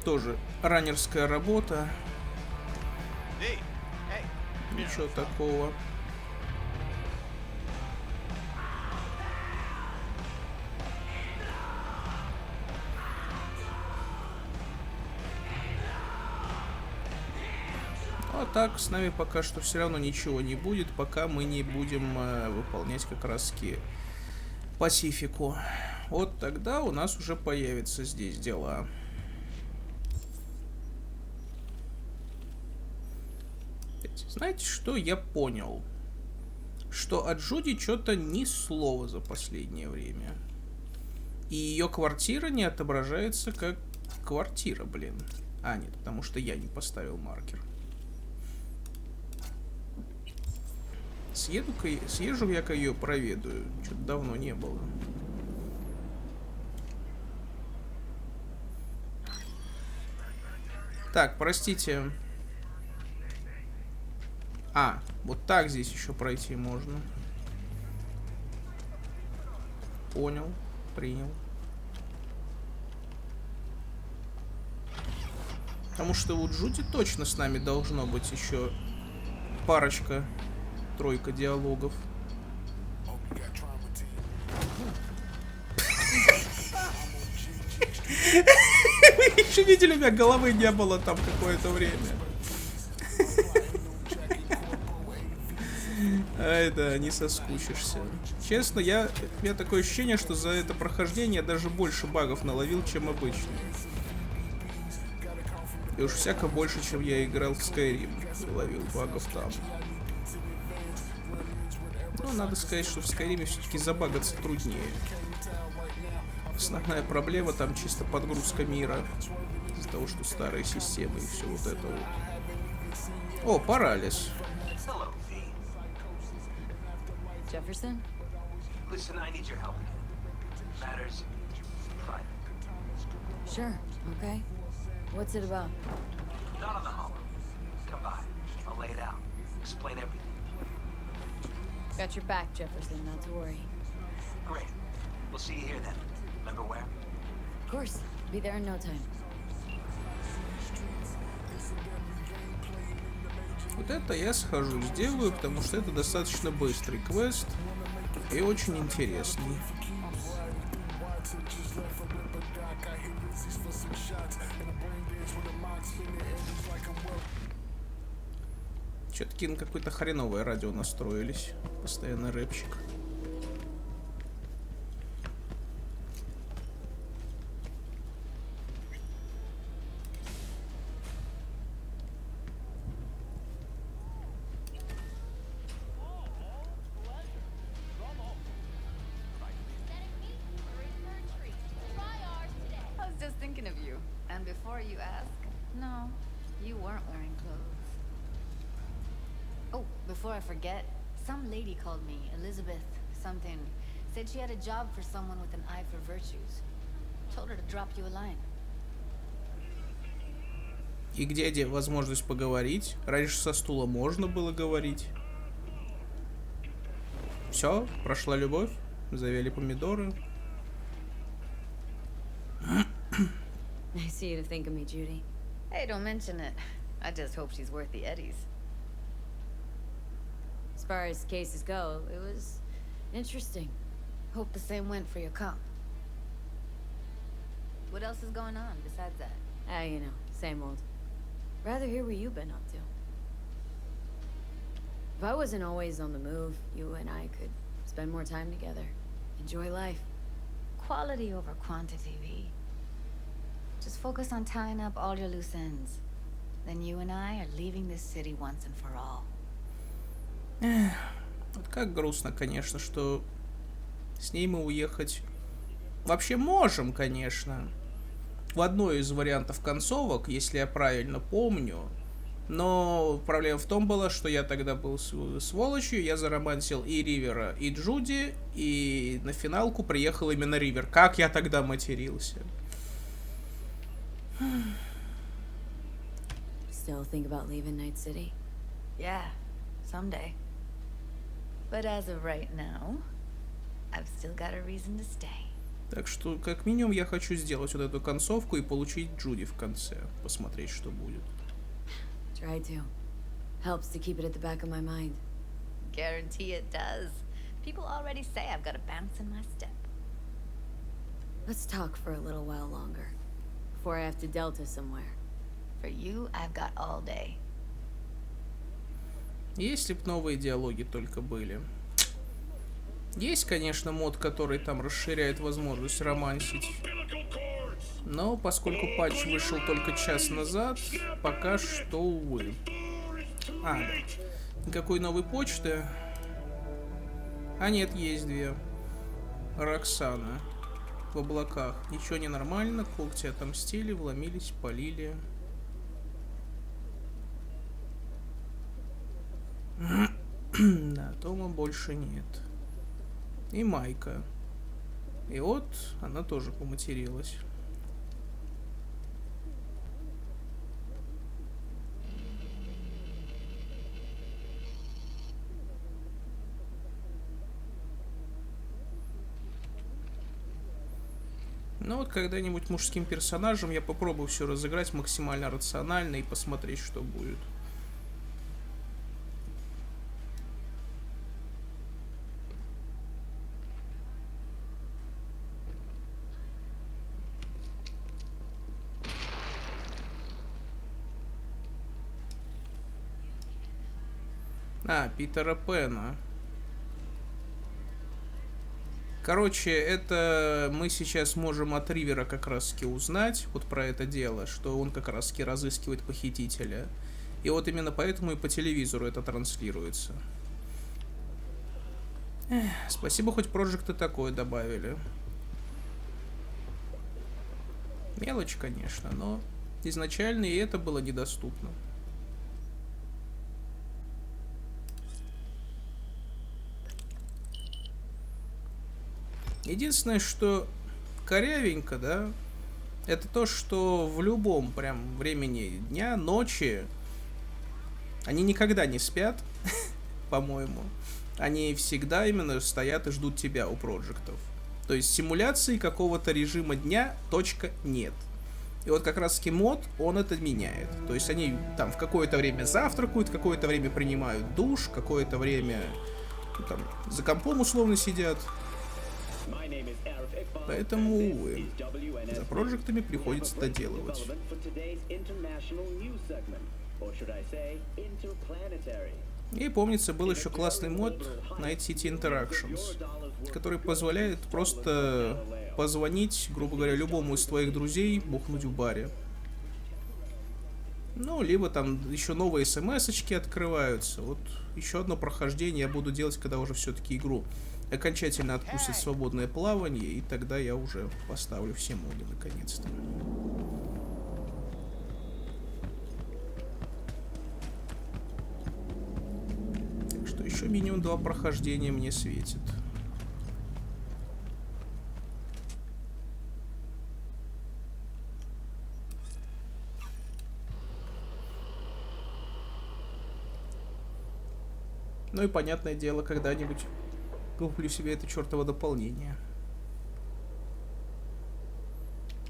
тоже раннерская работа. Ничего такого. А так, с нами пока что все равно ничего не будет, пока мы не будем выполнять как раз-таки Пасифику. Вот тогда у нас уже появятся здесь дела. Знаете, что я понял? Что от Джуди что-то ни слова за последнее время. И ее квартира не отображается как квартира, блин. А, нет, потому что я не поставил маркер. Съезжу я-ка ее проведаю. Что-то давно не было. Так, простите. А, вот так здесь еще пройти можно. Понял, принял. Потому что у Джуди точно с нами должно быть еще парочка-тройка диалогов. Вы еще видели, у меня головы не было там какое-то время. Ай, да, не соскучишься. Честно, у меня такое ощущение, что за это прохождение я даже больше багов наловил, чем обычно. И уж всяко больше, чем я играл в Skyrim, ловил багов там. Но надо сказать, что в Skyrim все-таки забагаться труднее. Основная проблема там чисто подгрузка мира. Из-за того, что старые системы и все вот это вот. О, Паралез. Jefferson? Listen, I need your help. Matters private. Sure, okay. What's it about? Not on the home. Come by. I'll lay it out. Explain everything. Got your back, Jefferson, not to worry. Great. We'll see you here then. Remember where? Of course. Be there in no time. Вот это я схожу, сделаю, потому что это достаточно быстрый квест и очень интересный. Чё-таки на какое-то хреновое радио настроились. Постоянно рэпчик. Before I forget, some lady called me, Elizabeth something. Said she had a job for someone with an eye for virtues. Told her to drop you a line. И где возможность поговорить? Раньше со стула можно было говорить. Все, прошла любовь, завели помидоры. Nice of you to think of me, Judy. Hey, don't mention it. I just hope she's worth the eddies. As far as cases go, it was interesting. Hope the same went for your comp. What else is going on besides that? Ah, you know, same old. Rather hear what you've been up to. If I wasn't always on the move, you and I could spend more time together. Enjoy life. Quality over quantity, V. Just focus on tying up all your loose ends. Then you and I are leaving this city once and for all. Как грустно, конечно, что с ней мы уехать вообще можем, конечно. В одной из вариантов концовок, если я правильно помню. Но проблема в том была, что я тогда был сволочью, я заромансил и Ривера, и Джуди, и на финалку приехал именно Ривер. Как я тогда матерился. Still think about leaving Найт-сити? Yeah, someday. But as of right now, I've still got a reason to stay. Так что, как минимум, я хочу сделать вот эту концовку и получить Джуди в конце. Посмотреть, что будет. Try to. Helps to keep it at the back of my mind. Guarantee it does. People already say I've got a bounce in my step. Let's talk for a little while longer. Before I have to Delta somewhere. For you, I've got all day. Если б новые диалоги только были. Есть, конечно, мод, который там расширяет возможность романсить. Но поскольку патч вышел только час назад, пока что, увы. А, да. Никакой новой почты. А нет, есть две. Роксана. В облаках. Ничего не нормально. Когти отомстили, вломились, полили. Да, Тома больше нет. И Майка. И вот она тоже поматерилась. Ну вот когда-нибудь мужским персонажем я попробую все разыграть максимально рационально и посмотреть, что будет. Питера Пэна. Короче, это мы сейчас можем от Ривера как раз-таки узнать вот про это дело, что он как раз-таки разыскивает похитителя. И вот именно поэтому и по телевизору это транслируется. Спасибо, хоть проекты такое добавили. Мелочь, конечно, но изначально и это было недоступно. Единственное, что корявенько, да, это то, что в любом прям времени дня, ночи они никогда не спят, по-моему. они всегда именно стоят и ждут тебя у проектов. То есть симуляции какого-то режима дня точка нет. И вот как раз-таки мод, он это меняет. То есть они там в какое-то время завтракают, в какое-то время принимают душ, какое-то время там за компом условно сидят. Поэтому, увы, за проектами приходится доделывать. И помнится, был еще классный мод Найт-сити Interactions, который позволяет просто позвонить, грубо говоря, любому из твоих друзей, бухнуть в баре. Ну, либо там еще новые смс-очки открываются. Вот еще одно прохождение я буду делать, когда уже все-таки игру окончательно отпустит свободное плавание, и тогда я уже поставлю все моды наконец-то. Так что еще минимум 2 прохождения мне светит. Ну и понятное дело, когда-нибудь куплю себе это чертово дополнение.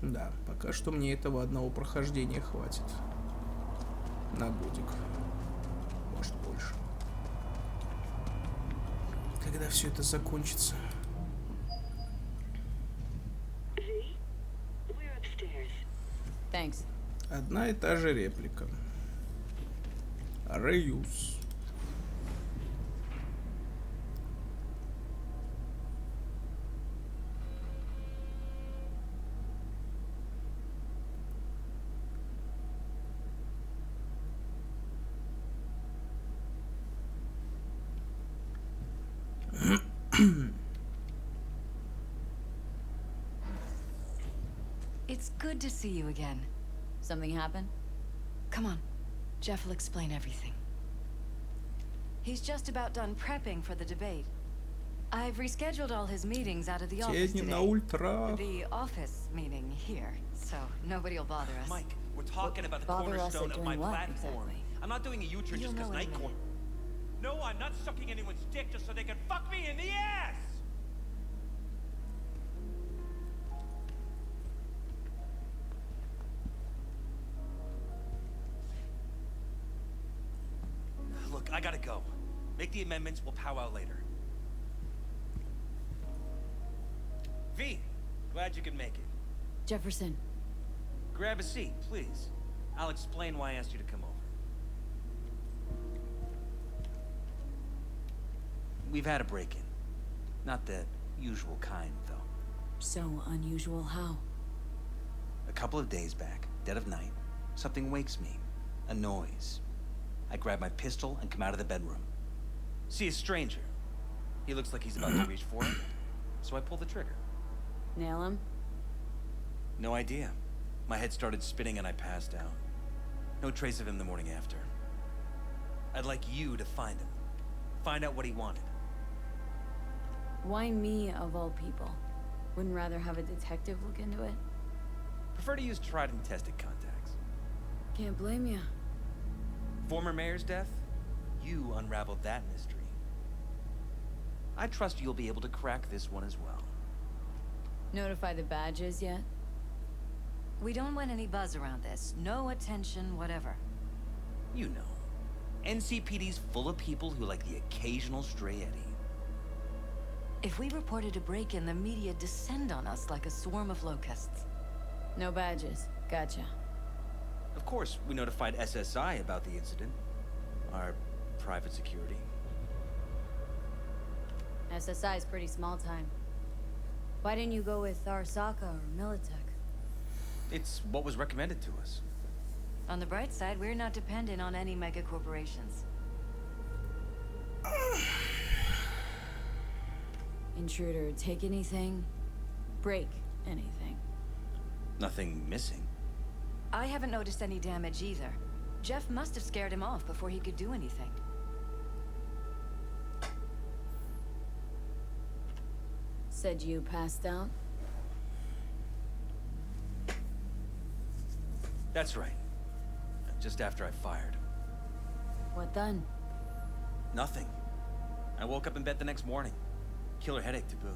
Да, пока что мне этого одного прохождения хватит. На годик. Может, больше. Когда все это закончится. Thanks. Одна и та же реплика. Реюз. It's good to see you again. Something happened? Come on. Jeff will explain everything. He's just about done prepping for the debate. I've rescheduled all his meetings out of the office Тени на today. ультра. The office meaning here, so nobody'll bother us. Mike, we're talking about the Bother us cornerstone at of my doing what, platform. exactly? I'm not doing a U-turn You'll just because know in a Night Court. minute. No, I'm not sucking anyone's dick just so they can fuck me in the ass! Look, I gotta go. Make the amendments, we'll powwow later. V, glad you could make it. Jefferson. Grab a seat, please. I'll explain why I asked you to come over. We've had a break-in. Not the usual kind, though. So unusual how? A couple of days back, dead of night, something wakes me. A noise. I grab my pistol and come out of the bedroom. See a stranger. He looks like he's about to reach for it, so I pull the trigger. Nail him? No idea. My head started spinning and I passed out. No trace of him the morning after. I'd like you to find him. Find out what he wanted. Why me, of all people? Wouldn't rather have a detective look into it? Prefer to use tried and tested contacts. Can't blame you. Former mayor's death? You unraveled that mystery. I trust you'll be able to crack this one as well. Notify the badges yet? We don't want any buzz around this. No attention, whatever. You know. NCPD's full of people who like the occasional stray Eddie. If we reported a break-in, the media descend on us like a swarm of locusts. No badges. Gotcha. Of course, we notified SSI about the incident. Our private security. SSI is pretty small time. Why didn't you go with Arasaka or Militech? It's what was recommended to us. On the bright side, we're not dependent on any mega corporations. Intruder, take anything? Break anything? Nothing missing. I haven't noticed any damage either. Jeff must have scared him off before he could do anything. Said you passed out? That's right. Just after I fired. What then? Nothing. I woke up in bed the next morning. Killer headache to boot.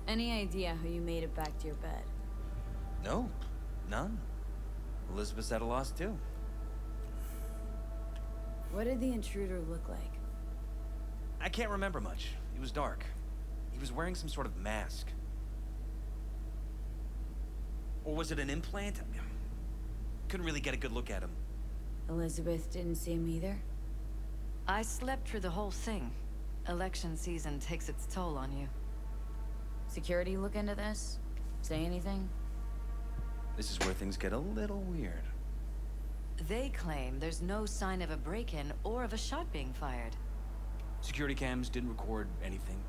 Any idea how you made it back to your bed? No, none. Elizabeth's at a loss too. What did the intruder look like? I can't remember much. It was dark. He was wearing some sort of mask. Or was it an implant? Couldn't really get a good look at him. Elizabeth didn't see him either? I slept through the whole thing. Election season takes its toll on you. Security look into this? Say anything? This is where things get a little weird. They claim there's no sign of a break-in or of a shot being fired. Security cams didn't record anything.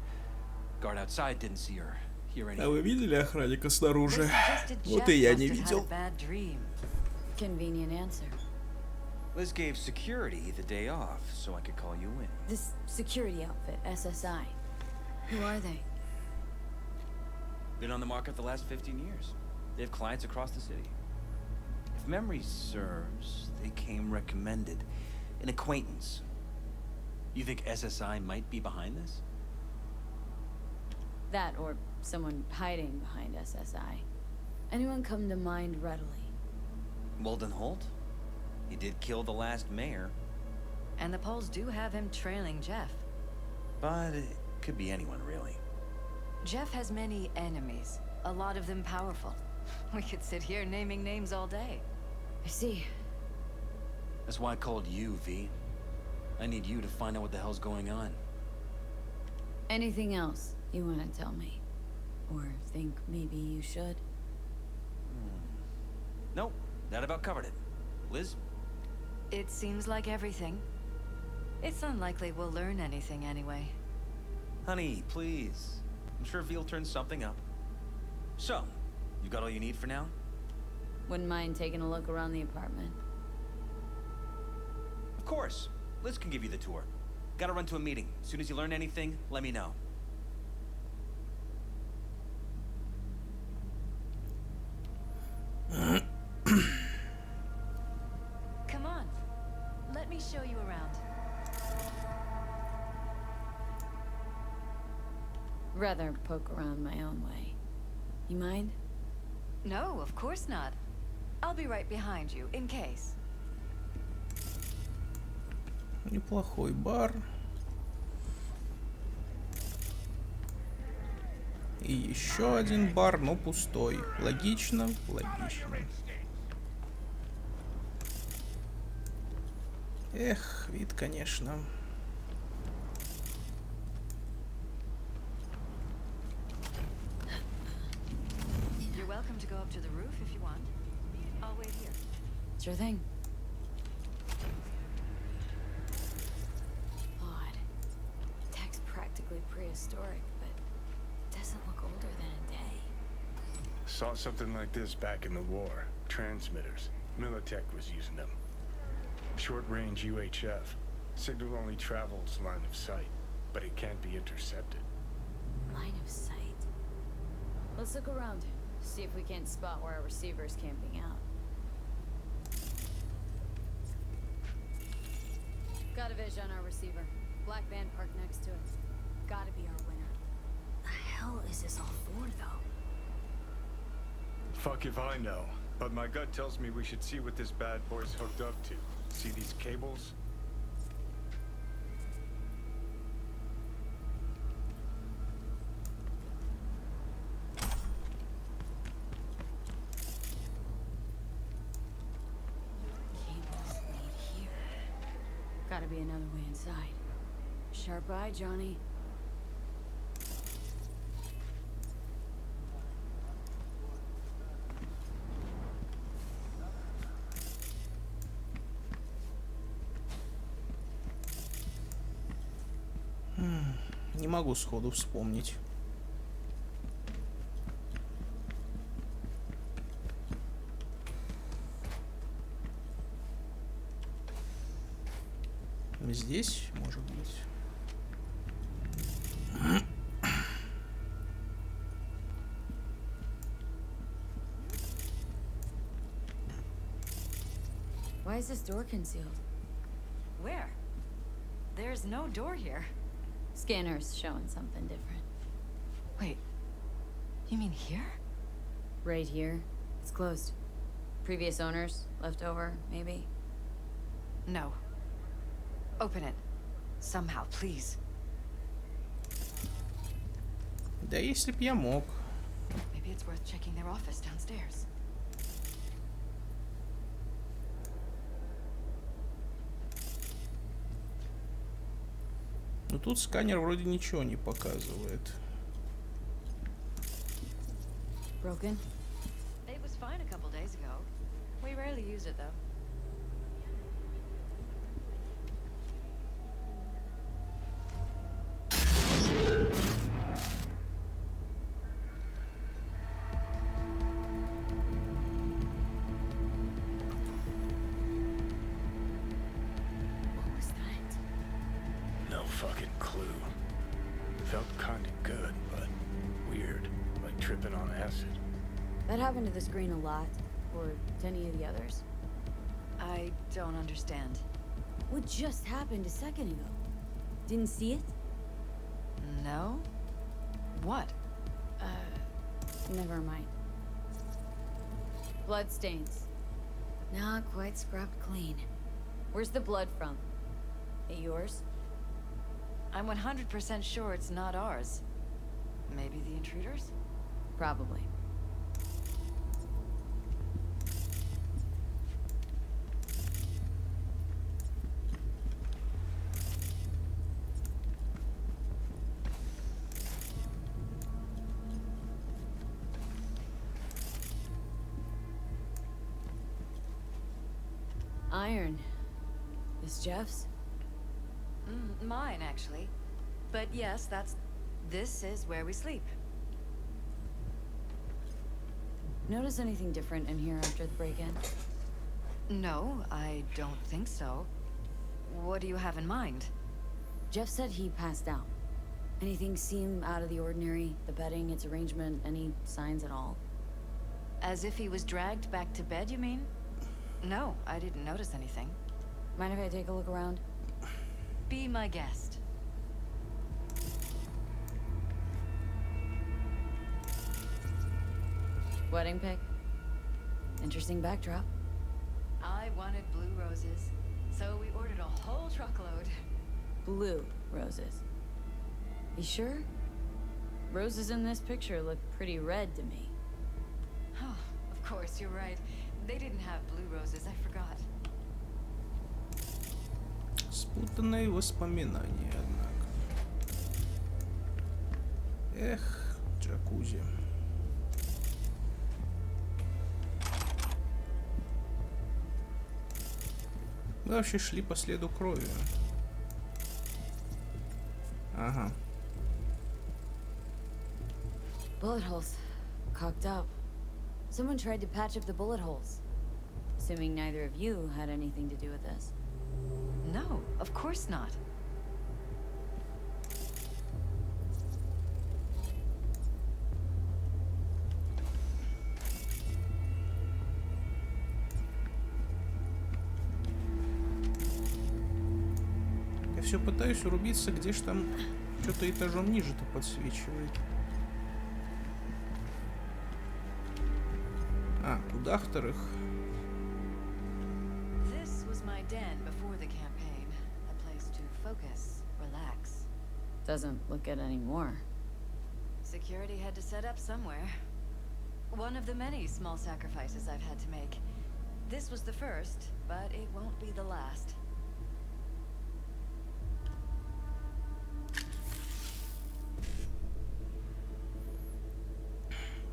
Guard outside didn't see or hear А anything. вы видели охранника снаружи? They suggested Вот Jeff и я must не have had a видел. bad dream. Convenient answer. Liz gave security the day off so I could call you in. This security outfit, SSI. Who are they? Been on the market the last 15 years. They have clients across the city. If memory serves, they came recommended. An acquaintance. You think SSI might be behind this? That or someone hiding behind SSI. Anyone come to mind readily? Walden Holt? He did kill the last mayor. And the polls do have him trailing Jeff. But it could be anyone, really. Jeff has many enemies, a lot of them powerful. We could sit here naming names all day. I see. That's why I called you, V. I need you to find out what the hell's going on. Anything else you want to tell me? Or think maybe you should? Nope, that about covered it. Liz? It seems like everything. It's unlikely we'll learn anything anyway. Honey, please. I'm sure V'll turn something up. So, you got all you need for now? Wouldn't mind taking a look around the apartment. Of course. Liz can give you the tour. Gotta run to a meeting. As soon as you learn anything, let me know. Come on. Let me show you around. Rather poke around my own way. You mind? No, of course not. I'll be right behind you, in case. Неплохой бар. И еще один бар, но пустой. Логично, логично. Эх, вид, конечно. You're welcome to go up to the roof if you want. I'll wait here. Sure thing. Odd. Tech's practically prehistoric, but it doesn't look older than a day. Saw something like this back in the war. Transmitters. Militech was using them. Short-range UHF. Signal only travels line of sight, but it can't be intercepted. Line of sight. Let's look around. See if we can't spot where our receiver's camping out. Got a vision on our receiver. Black van parked next to it. Gotta be our winner. The hell is this all for, though? Fuck if I know, but my gut tells me we should see what this bad boy's hooked up to. See these cables? Cables lead here. Gotta be another way inside. Sharp eye, Johnny. Не могу сходу вспомнить. Здесь, может быть. Why is this door concealed? Where? There's no door here. Scanner's showing something different. Wait, you mean here? Right here. It's closed. Previous owners, left over, maybe? No. Open it. Somehow, please. Да если б я мог. Maybe it's worth checking their office downstairs. Но тут сканер вроде ничего не показывает. Broken? It was fine a couple days ago. We rarely use it, though. What was that? No fucking clue. Felt kinda good, but weird. Like tripping on acid. That happened to the screen a lot. Or to any of the others. I don't understand. What just happened a second ago? Didn't see it? No? What? Never mind. Blood stains. Not quite scrubbed clean. Where's the blood from? It yours? I'm 100% sure it's not ours. Maybe the intruders? Probably. Iron. Is Jeff's? Mine, actually. But yes, this is where we sleep. Notice anything different in here after the break-in? No, I don't think so. What do you have in mind? Jeff said he passed out. Anything seem out of the ordinary? The bedding, its arrangement, any signs at all? As if he was dragged back to bed, you mean? No, I didn't notice anything. Mind if I take a look around? Be my guest. Wedding pic? Interesting backdrop. I wanted blue roses, so we ordered a whole truckload. Blue roses. You sure? Roses in this picture look pretty red to me. Oh, of course, you're right. They didn't have blue roses, I forgot. Спутанные воспоминания, однако. Эх, джакузи. Мы вообще шли по следу крови. Ага. Bullet holes. Cocked up. Someone tried to patch up the bullet holes. Assuming neither of you had anything to do with this. No, of course not. Я все пытаюсь урубиться, где ж там что-то этажом ниже-то подсвечивает. А, куда вторых? This was my den before the campaign. A place to focus, relax. Doesn't look good anymore. Security had to set up somewhere. One of the many small sacrifices I've had to make. This was the first, but it won't be the last.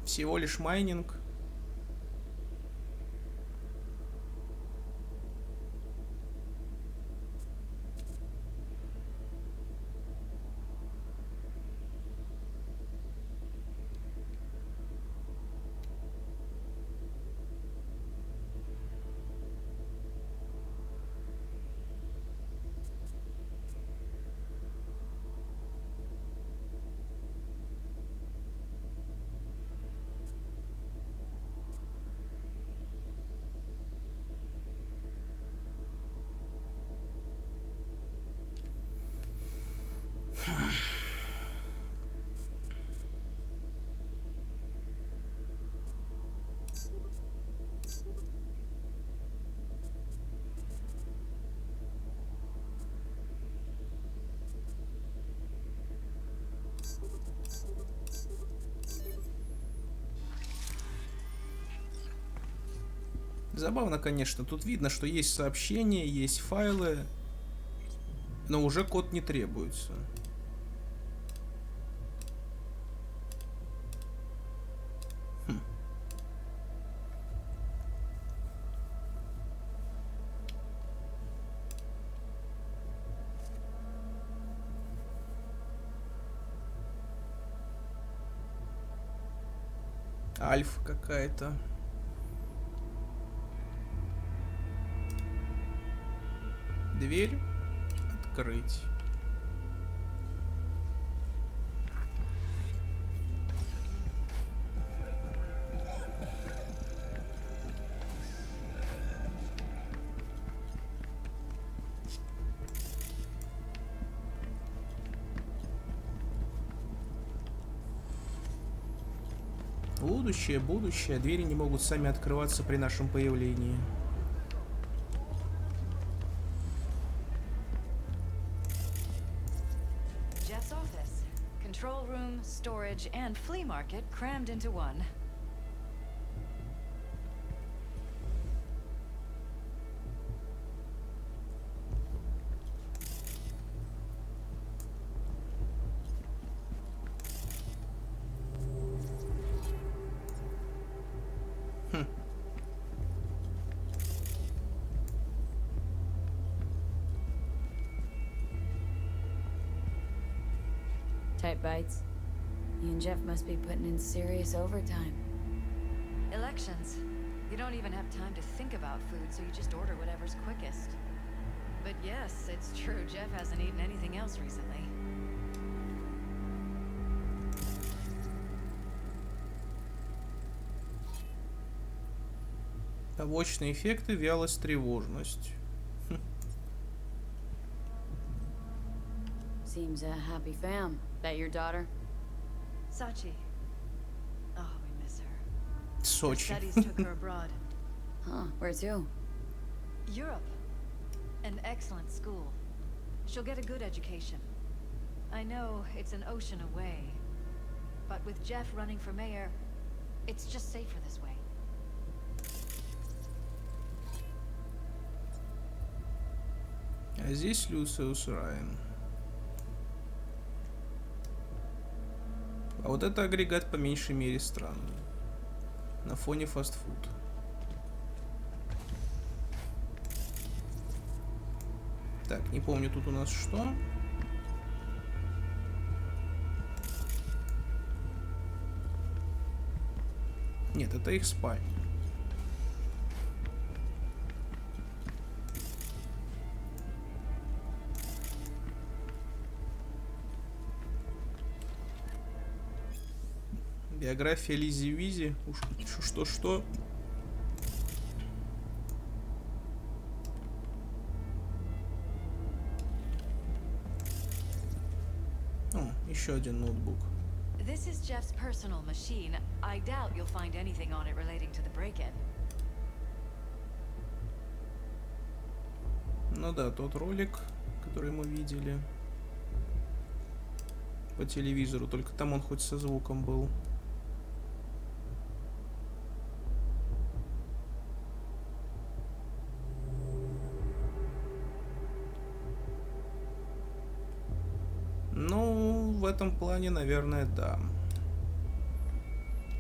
Всего лишь майнинг. Забавно, конечно. Тут видно, что есть сообщения, есть файлы, но уже код не требуется. Альфа какая-то. Дверь открыть. Будущее, будущее. Двери не могут сами открываться при нашем появлении. Jeff's office. Control room, storage, and flea market crammed into one. Tight bites. You and Jeff must be putting in serious overtime. Elections. You don't even have time to think about food, so you just order whatever's quickest. But yes, it's true, Jeff hasn't eaten anything else recently. Побочные эффекты, вялость, тревожность. Seems a happy fam. That your daughter? Sachi. Oh, we miss her. Her Сочи. studies took her abroad. Huh, where to? Europe. An excellent school. She'll get a good education. I know it's an ocean away, but with Jeff running for mayor, it's just safer this way. А здесь Люциус Райан. А вот это агрегат по меньшей мере странный. На фоне фастфуд. Так, не помню, тут у нас что? Нет, это их спальня. Биография Лизи Визи. Уж что-что. О, еще один ноутбук. This is Jeff's personal machine. I doubt you'll find anything on it relating to the break-in. Ну да, тот ролик, который мы видели по телевизору, только там он хоть со звуком был. Ну, в этом плане, наверное, да.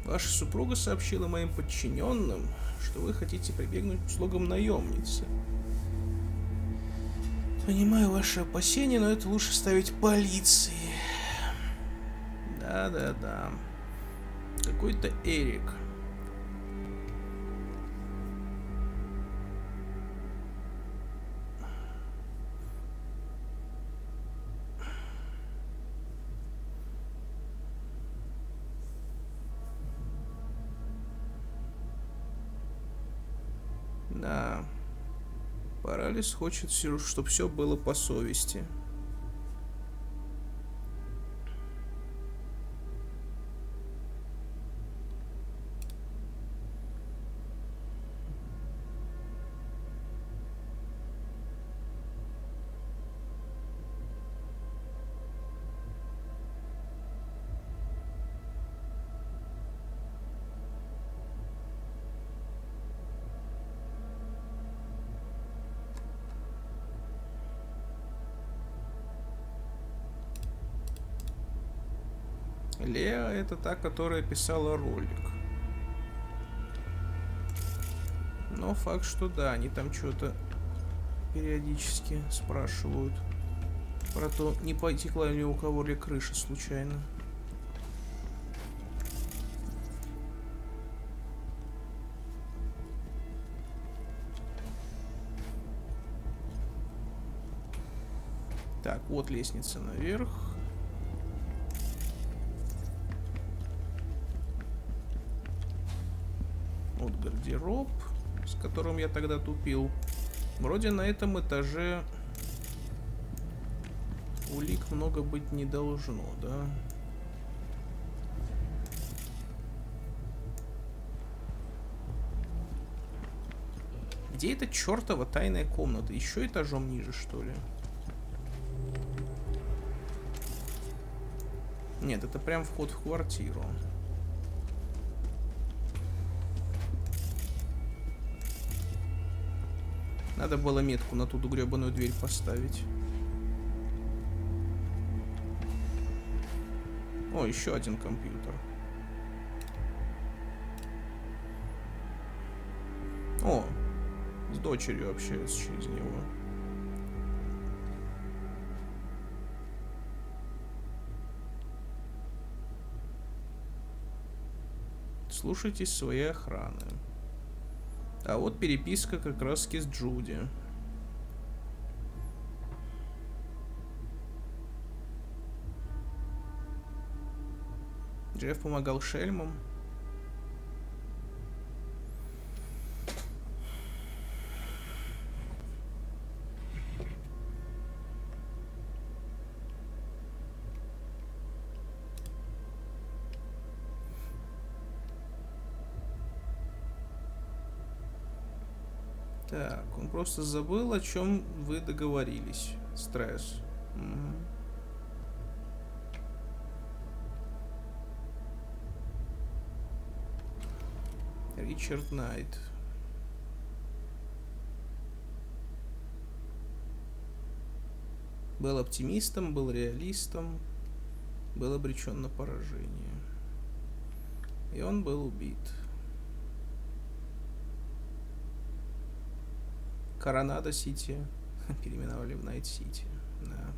Ваша супруга сообщила моим подчиненным, что вы хотите прибегнуть к услугам наемницы. Понимаю ваши опасения, но это лучше ставить полиции. Да. Какой-то Эрик. Да. Паралез хочет, чтобы все было по совести. Леа — это та, которая писала ролик. Но факт, что да, они там что-то периодически спрашивают про то, не потекла ли у кого ли крыша случайно. Так, вот лестница наверх. Вот гардероб, с которым я тогда тупил. Вроде на этом этаже улик много быть не должно, да? Где эта чертова тайная комната? Еще этажом ниже, что ли? Нет, это прям вход в квартиру. Надо было метку на ту гребаную дверь поставить. О, еще один компьютер. О, с дочерью общаюсь через него. Слушайтесь своей охраны. А вот переписка как раз-таки с Джуди. Джефф помогал шельмам. Так, он просто забыл, о чем вы договорились. Стресс. Угу. Ричард Найт. Был оптимистом, был реалистом, был обречен на поражение. И он был убит. Коронадо-Сити переименовали в Найт-сити. Да.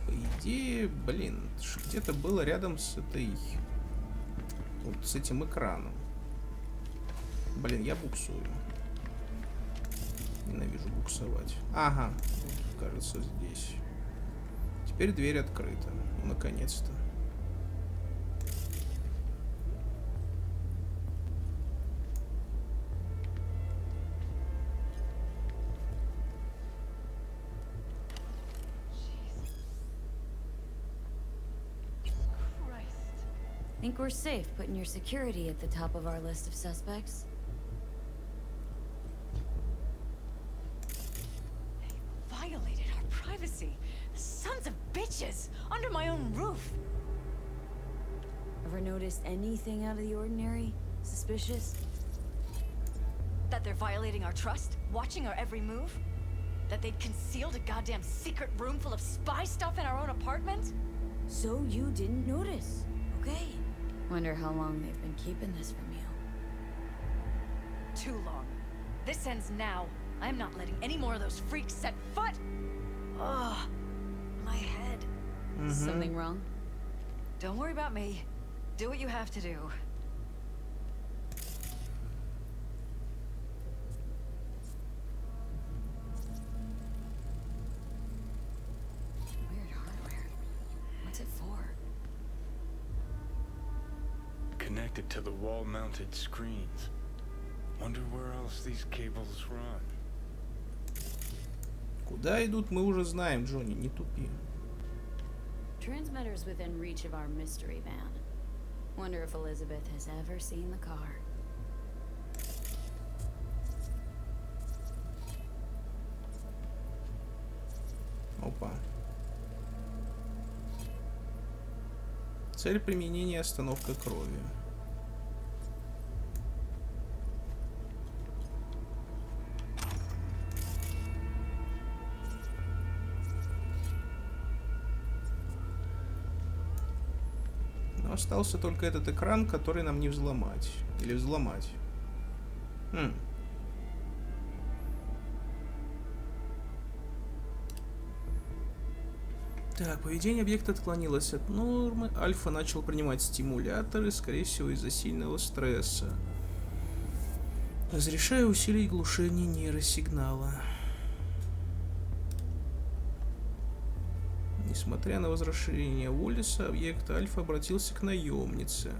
По идее, блин, где-то было рядом с этой... Вот с этим экраном. Блин, я буксую. Ненавижу буксовать. Ага. Кажется, здесь. Теперь дверь открыта. Наконец-то. Think we're safe putting your security at the top of our list of suspects? Violated our privacy. Sons of bitches! Under my own roof! Ever noticed anything out of the ordinary? Suspicious? That they're violating our trust? Watching our every move? That they'd concealed a goddamn secret room full of spy stuff in our own apartment? So you didn't notice, okay? Wonder how long they've been keeping this from you. Too long. This ends now. I'm not letting any more of those freaks set foot! Ugh. My head. Something wrong? Don't worry about me. Do what you have to do. Weird hardware. What's it for? Connected to the wall-mounted screens. Wonder where else these cables run. Куда идут, мы уже знаем, Джонни, не тупи. Transmitter's within reach of our mystery van. Wonder if Elizabeth has ever seen the car. Опа. Цель применения — остановка крови. Но остался только этот экран, который нам не взломать. Или взломать. Так, поведение объекта отклонилось от нормы. Альфа начал принимать стимуляторы, скорее всего, из-за сильного стресса. Разрешаю усилить глушение нейросигнала. Несмотря на возвращение Уоллеса, объект Альфа обратился к наемнице.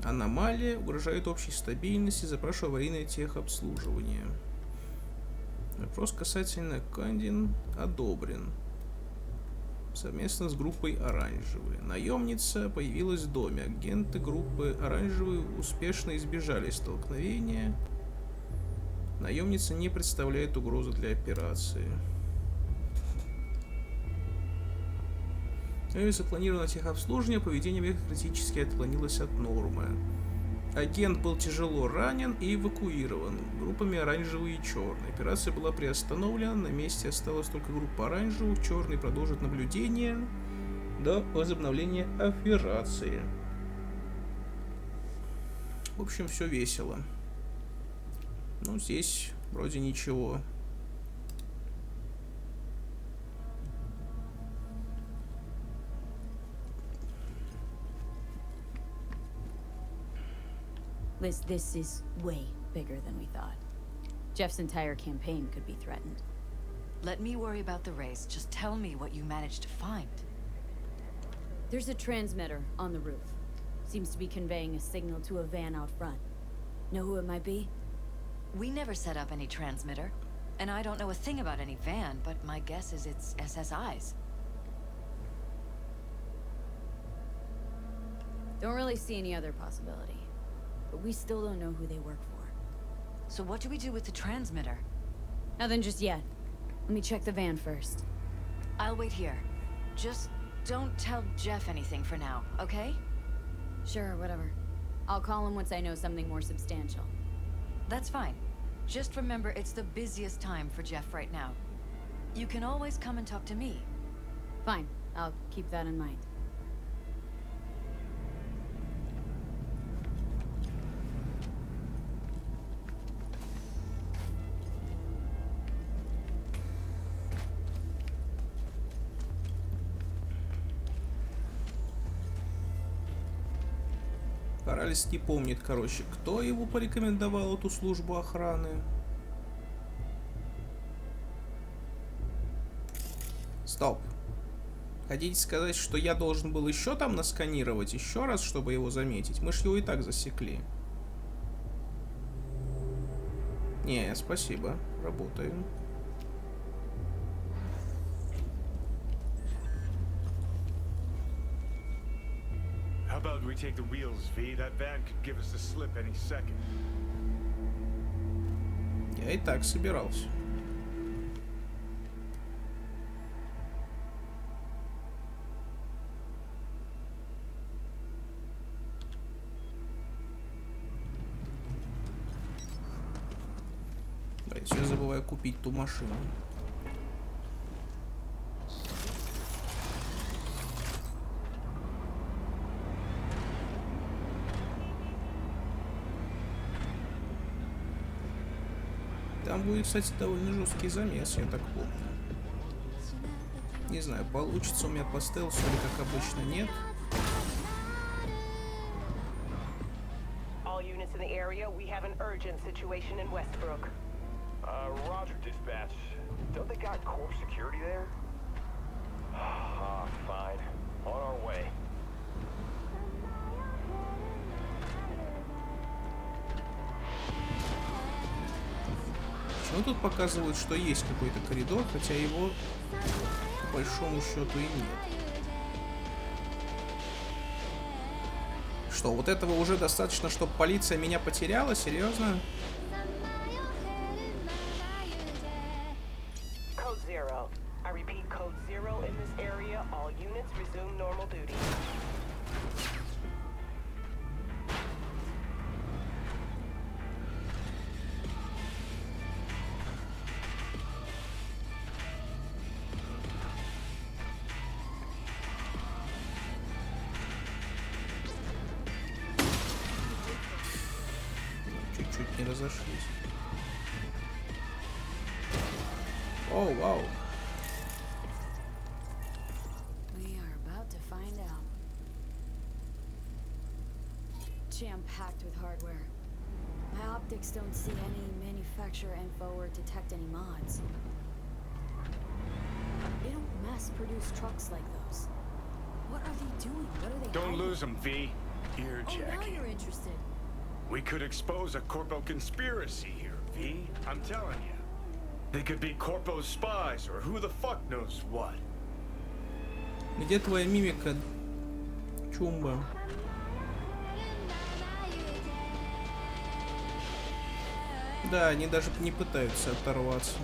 Аномалия угрожает общей стабильности, запрашиваю аварийное техобслуживание. Вопрос касательно Кандин одобрен. Совместно с группой Оранжевые. Наемница появилась в доме. Агенты группы Оранжевые успешно избежали столкновения. Наемница не представляет угрозы для операции. Запланировано техобслуживание, поведение объекта критически отклонилось от нормы. Агент был тяжело ранен и эвакуирован группами Оранжевый и Черный. Операция была приостановлена, на месте осталась только группа Оранжевых, Черный продолжит наблюдение до возобновления операции. В общем, все весело. Ну, здесь вроде ничего. Liz, this is way bigger than we thought. Jeff's entire campaign could be threatened. Let me worry about the race. Just tell me what you managed to find. There's a transmitter on the roof. Seems to be conveying a signal to a van out front. Know who it might be? We never set up any transmitter. And I don't know a thing about any van, but my guess is it's SSI's. Don't really see any other possibility. But we still don't know who they work for. So what do we do with the transmitter? Nothing just yet. Let me check the van first. I'll wait here. Just don't tell Jeff anything for now, okay? Sure, whatever. I'll call him once I know something more substantial. That's fine. Just remember it's the busiest time for Jeff right now. You can always come and talk to me. Fine. I'll keep that in mind. Паралез не помнит, короче, кто его порекомендовал эту службу охраны. Стоп. Хотите сказать, что я должен был еще там насканировать еще раз, чтобы его заметить? Мы ж его и так засекли. Не, спасибо. Работаем. How about we take the wheels, V? That van could give us a slip any second. Я и так собирался. Да, я все забываю купить ту машину. Там будет, кстати, довольно жесткий замес, я так помню. Не знаю, получится у меня по стелсу или как обычно нет. All units in the area, we have an urgent situation in Westbrook. Roger, dispatch. Don't they got corp security there? Fine. On our way. Почему тут показывают, что есть какой-то коридор, хотя его по большому счету и нет? Что, вот этого уже достаточно, чтобы полиция меня потеряла? Серьезно? Code 0. I repeat, code 0 in this area. All units resume normal duty. не разошлись. О, вау. We are about to find out. Jam-packed with hardware. My optics don't see any manufacturer info or detect any mods. They don't mass-produce trucks like those. What are they doing? What are they Don't hiding? lose them, V. Here, Oh, now Jackie. you're interested. We could expose a Corpo conspiracy here, V. I'm telling you. They could be Corpo's spies or who the fuck knows what. Где твоя мимика, Чумба? Да, они даже не пытаются оторваться.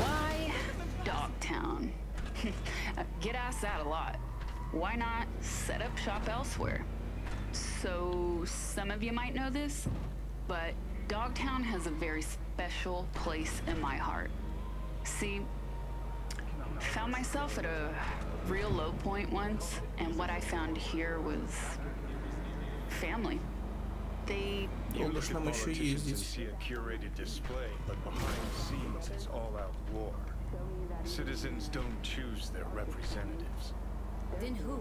Why Dogtown? Get asked that a lot. Why not set up shop elsewhere? So, some of you might know this, but Dogtown has a very special place in my heart. See, found myself at a real low point once, and what I found here was family. They You look Долго ж at нам еще politicians and ездить. see a curated display, but behind the scenes it's all-out war. Citizens don't choose their representatives. Then who?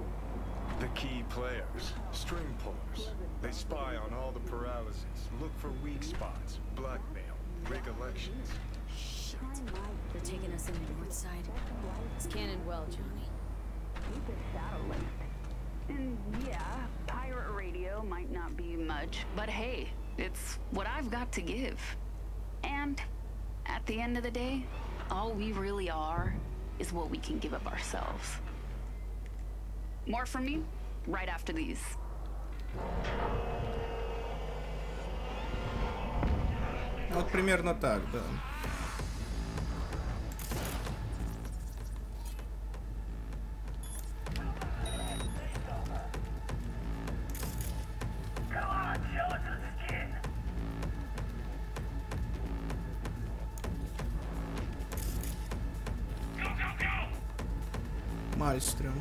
The key players, string pullers. They spy on all the paralyses, look for weak spots, blackmail, rig elections. Shit. They're taking us in the north side. It's cannon well, Johnny. And yeah, pirate radio might not be much, but hey, it's what I've got to give. And at the end of the day, all we really are is what we can give of ourselves. More from me right after these. Вот примерно так, да. Мальстрём.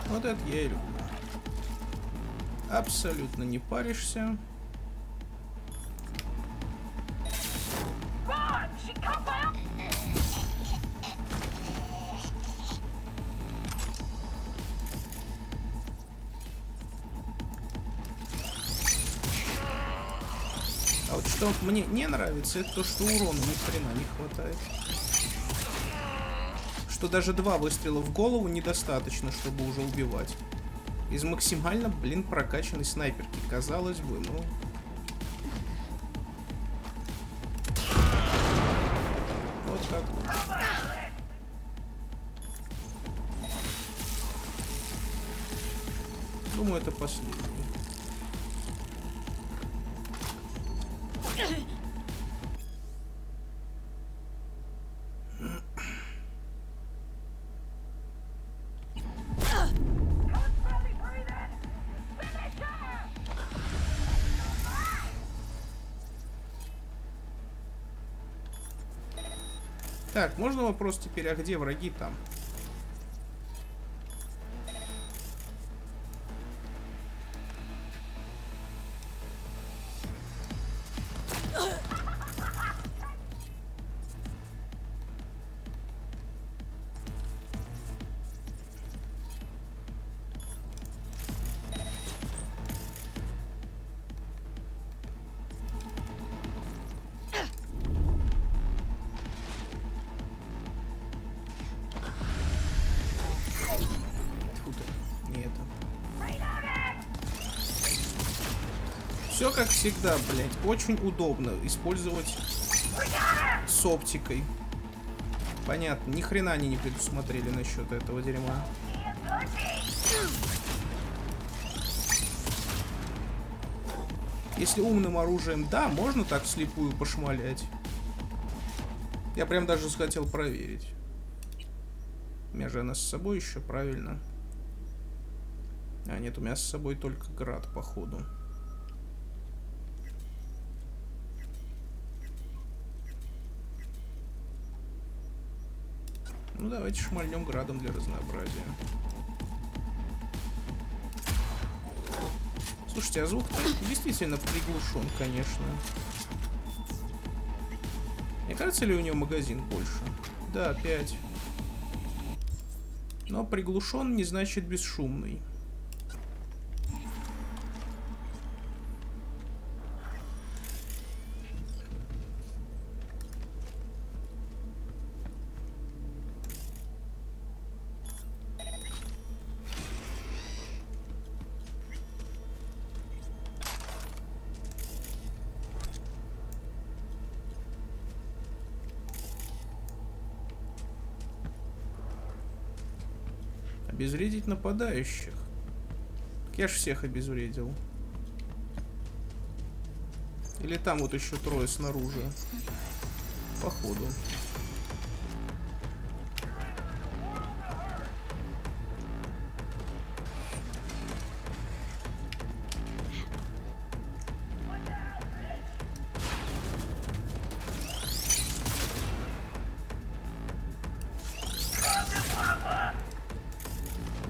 Вот это я и люблю. Абсолютно не паришься. А вот что мне не нравится, это то, что урона ни хрена не хватает. Что даже 2 выстрела в голову недостаточно, чтобы уже убивать. Из максимально, блин, прокачанной снайперки, казалось бы, ну... Вот так вот. Думаю, это последний. Так, можно вопрос теперь, а где враги там? Все как всегда, блять. Очень удобно использовать с оптикой. Понятно, ни хрена они не предусмотрели насчет этого дерьма. Если умным оружием, да, можно так вслепую пошмалять. Я прям даже хотел проверить. У меня же она с собой еще, правильно? А, нет, у меня с собой только град, походу. Ну, давайте шмальнем градом для разнообразия. Слушайте, а звук действительно приглушен, конечно. Мне кажется, ли у нее магазин больше? Да, 5. Но приглушен не значит бесшумный. Обезвредить нападающих. Так я ж всех обезвредил. Или там вот еще трое снаружи. Походу.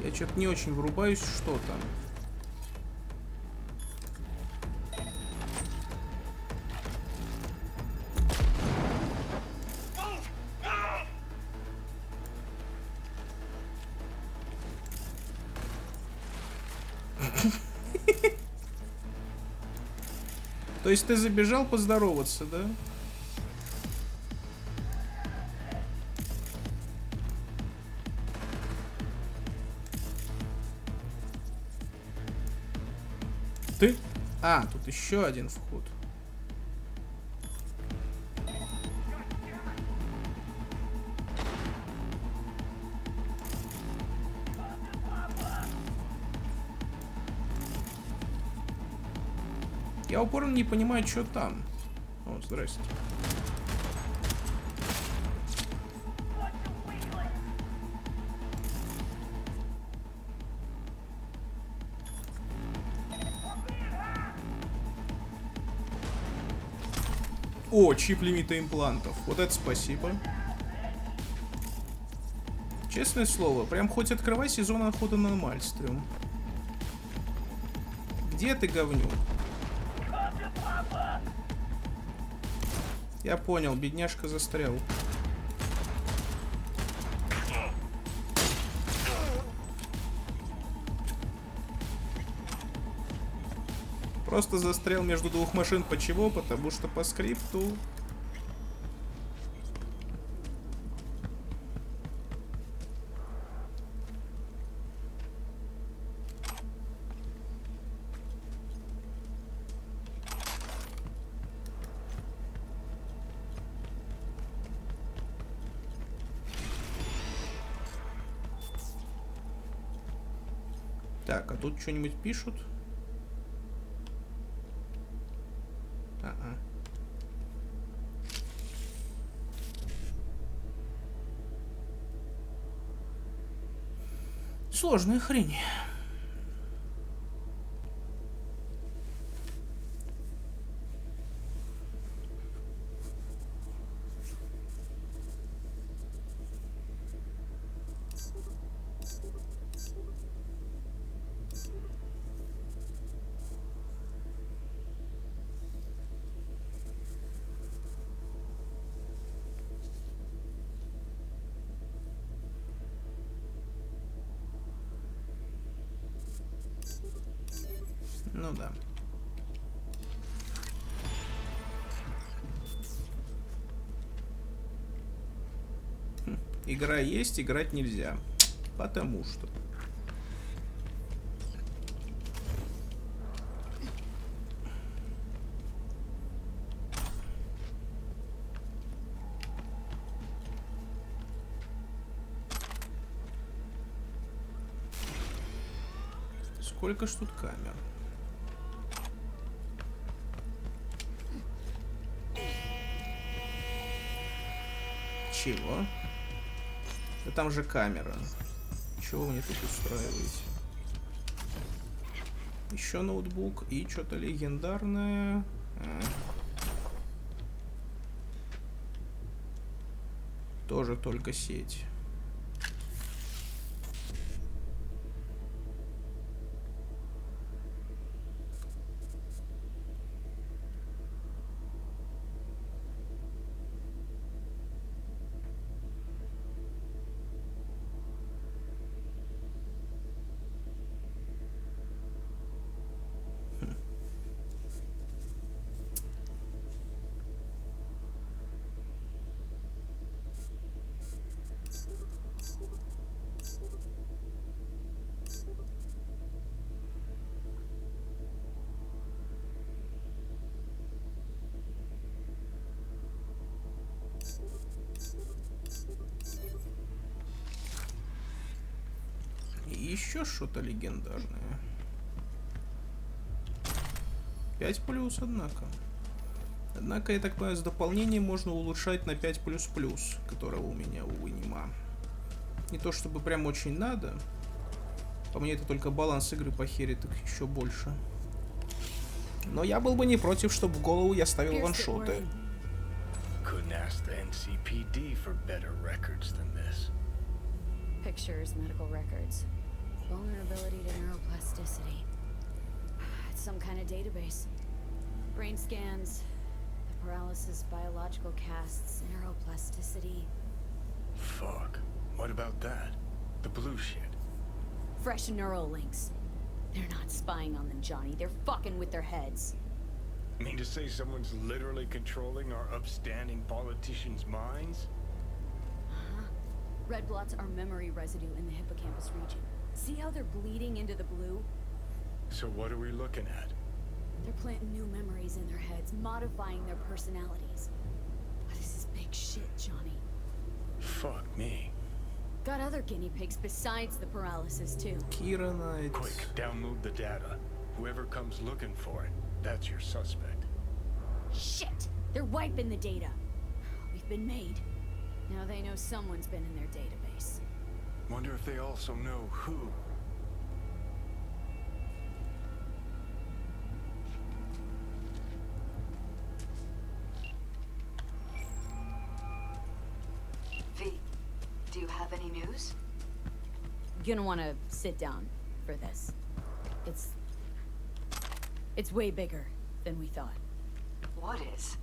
Я что-то не очень врубаюсь, что там. То есть ты забежал поздороваться, да? Ты? А, тут еще один вход. Я упорно не понимаю, что там. О, здрасте. О, чип лимита имплантов. Вот это спасибо. Честное слово, прям хоть открывай сезон охоты на Мальстрюм. Где ты, говнюк? Я понял, бедняжка застрял. Просто застрял между двух машин. Почему? Потому что по скрипту. Так, а тут что-нибудь пишут? Сложная хрень. Ну да. Игра есть, играть нельзя. Потому что. Сколько ж тут камер? Чего? Да там же камера. Чего вы мне тут устраиваете? Еще ноутбук и что-то легендарное. Тоже только сеть. Еще что-то легендарное. 5+, однако. Однако, я так понимаю, с дополнением можно улучшать на 5++, которого у меня, увы, нема. Не то чтобы прям очень надо. По мне это только баланс игры похерит их еще больше. Но я был бы не против, чтобы в голову я ставил ваншоты. Pictures, medical records. Vulnerability to neuroplasticity. It's some kind of database. Brain scans, the paralysis, biological casts, neuroplasticity. Fuck. What about that? The blue shit. Fresh neural links. They're not spying on them, Johnny. They're fucking with their heads. Mean to say someone's literally controlling our upstanding politicians' minds? Red blots are memory residue in the hippocampus region. See how they're bleeding into the blue? So what are we looking at? They're planting new memories in their heads, modifying their personalities. This is big shit, Johnny. Fuck me. Got other guinea pigs besides the paralysis, too. Kira Knight. Quick, download the data. Whoever comes looking for it, that's your suspect. Shit! They're wiping the data. We've been made. Now they know someone's been in their database. Wonder if they also know who. V, do you have any news? You're gonna want to sit down for this. It's way bigger than we thought. What is?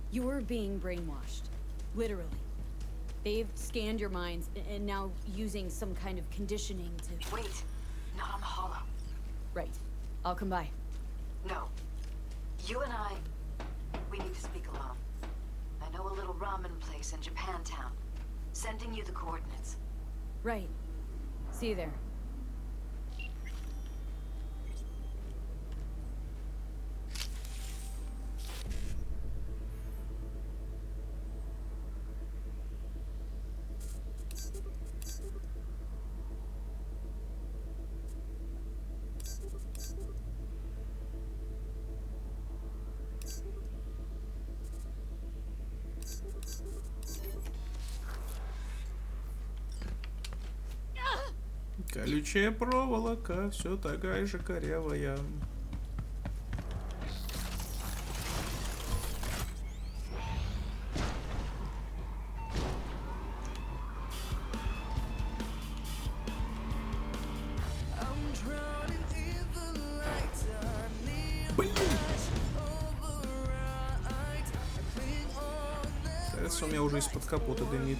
You were being brainwashed. Literally. They've scanned your minds and now using some kind of conditioning to... Wait, not on the hollow. Right. I'll come by. No. You and I, we need to speak alone. I know a little ramen place in Japantown. Sending you the coordinates. Right. See you there. Колючая проволока, все такая же корявая. Блин! Кажется, у меня уже из-под капота дымит.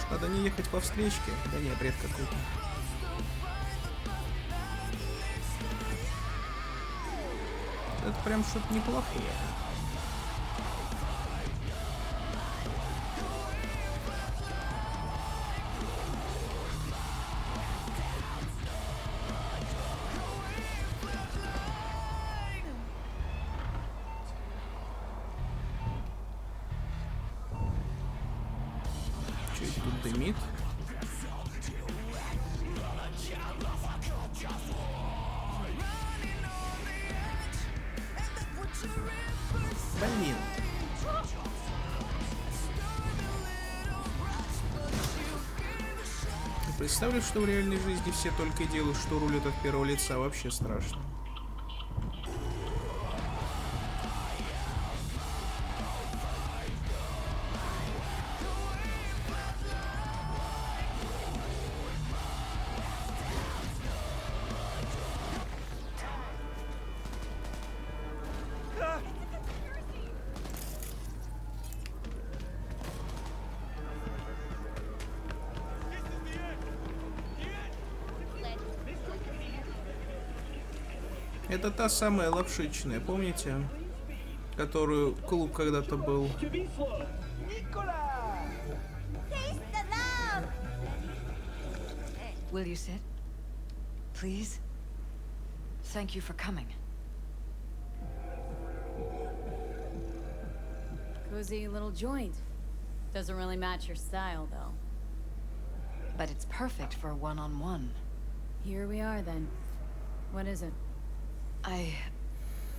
Надо не ехать по встречке. Да не, бред какой-то. Это прям что-то неплохое. динамит. Блин. Представлю, что в реальной жизни все только и делают, что рулят от первого лица. Вообще страшно. Это та самая лапшичная, помните? Которую клуб когда-то был. Will you sit? Please? Thank you for coming. Cozy little joint. Doesn't really match your style, though. But it's perfect for a one-on-one. Here we are, then. What is it?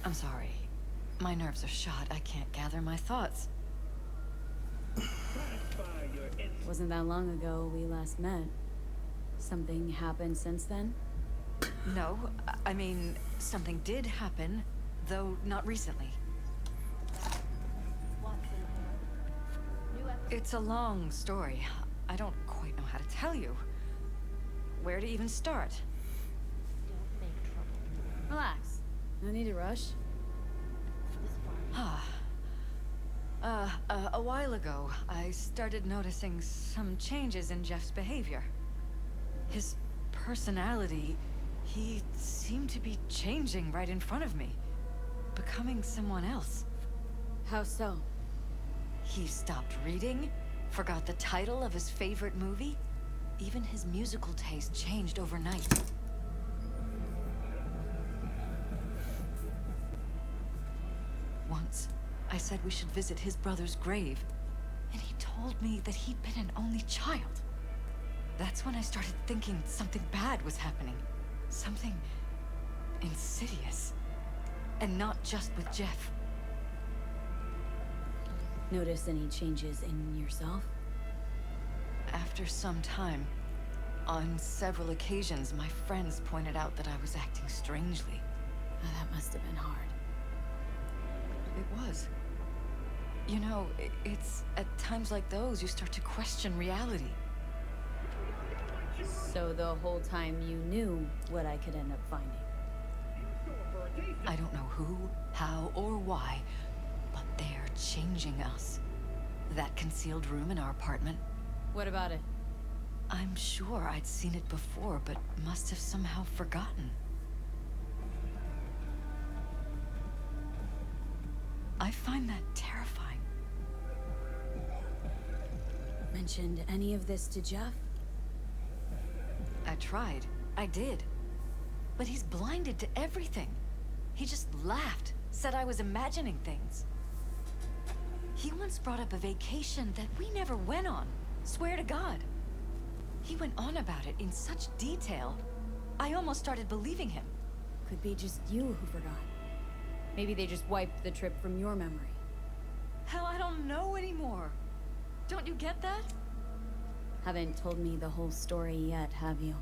I'm sorry. My nerves are shot. I can't gather my thoughts. Wasn't that long ago we last met. Something happened since then? No, I mean, something did happen, though not recently. It's a long story. I don't quite know how to tell you. Where to even start? Relax. No need to rush. A while ago, I started noticing some changes in Jeff's behavior. His personality, he seemed to be changing right in front of me, becoming someone else. How so? He stopped reading, forgot the title of his favorite movie. Even his musical taste changed overnight. Once, I said we should visit his brother's grave, and he told me that he'd been an only child. That's when I started thinking something bad was happening. Something insidious. And not just with Jeff. Notice any changes in yourself? After some time, on several occasions, my friends pointed out that I was acting strangely. Oh, that must have been hard. It was. You know, it's at times like those you start to question reality. So the whole time you knew what I could end up finding? I don't know who, how, or why, but they're changing us. That concealed room in our apartment. What about it? I'm sure I'd seen it before, but must have somehow forgotten. I find that terrifying. Mentioned any of this to Jeff? I tried. I did. But he's blinded to everything. He just laughed, said I was imagining things. He once brought up a vacation that we never went on. Swear to God. He went on about it in such detail, I almost started believing him. Could be just you who forgot. Maybe they just wiped the trip from your memory. Hell, I don't know anymore. Don't you get that? Haven't told me the whole story yet, have you?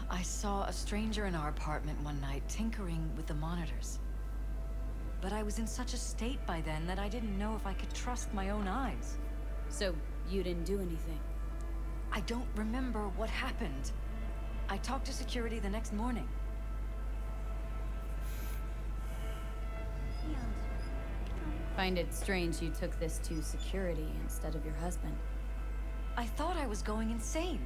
I saw a stranger in our apartment one night tinkering with the monitors. But I was in such a state by then that I didn't know if I could trust my own eyes. So you didn't do anything? I don't remember what happened. I talked to security the next morning. Find it strange you took this to security instead of your husband. I thought I was going insane.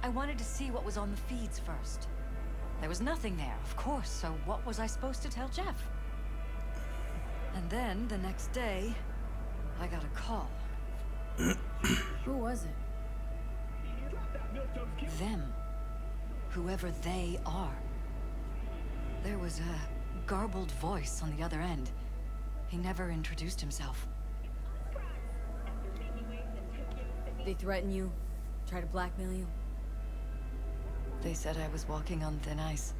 I wanted to see what was on the feeds first. There was nothing there, of course, so what was I supposed to tell Jeff? And then, the next day, I got a call. Who was it? Them. Whoever they are. There was a garbled voice on the other end. He never introduced himself. They threaten you, try to blackmail you. They said I was walking on thin ice.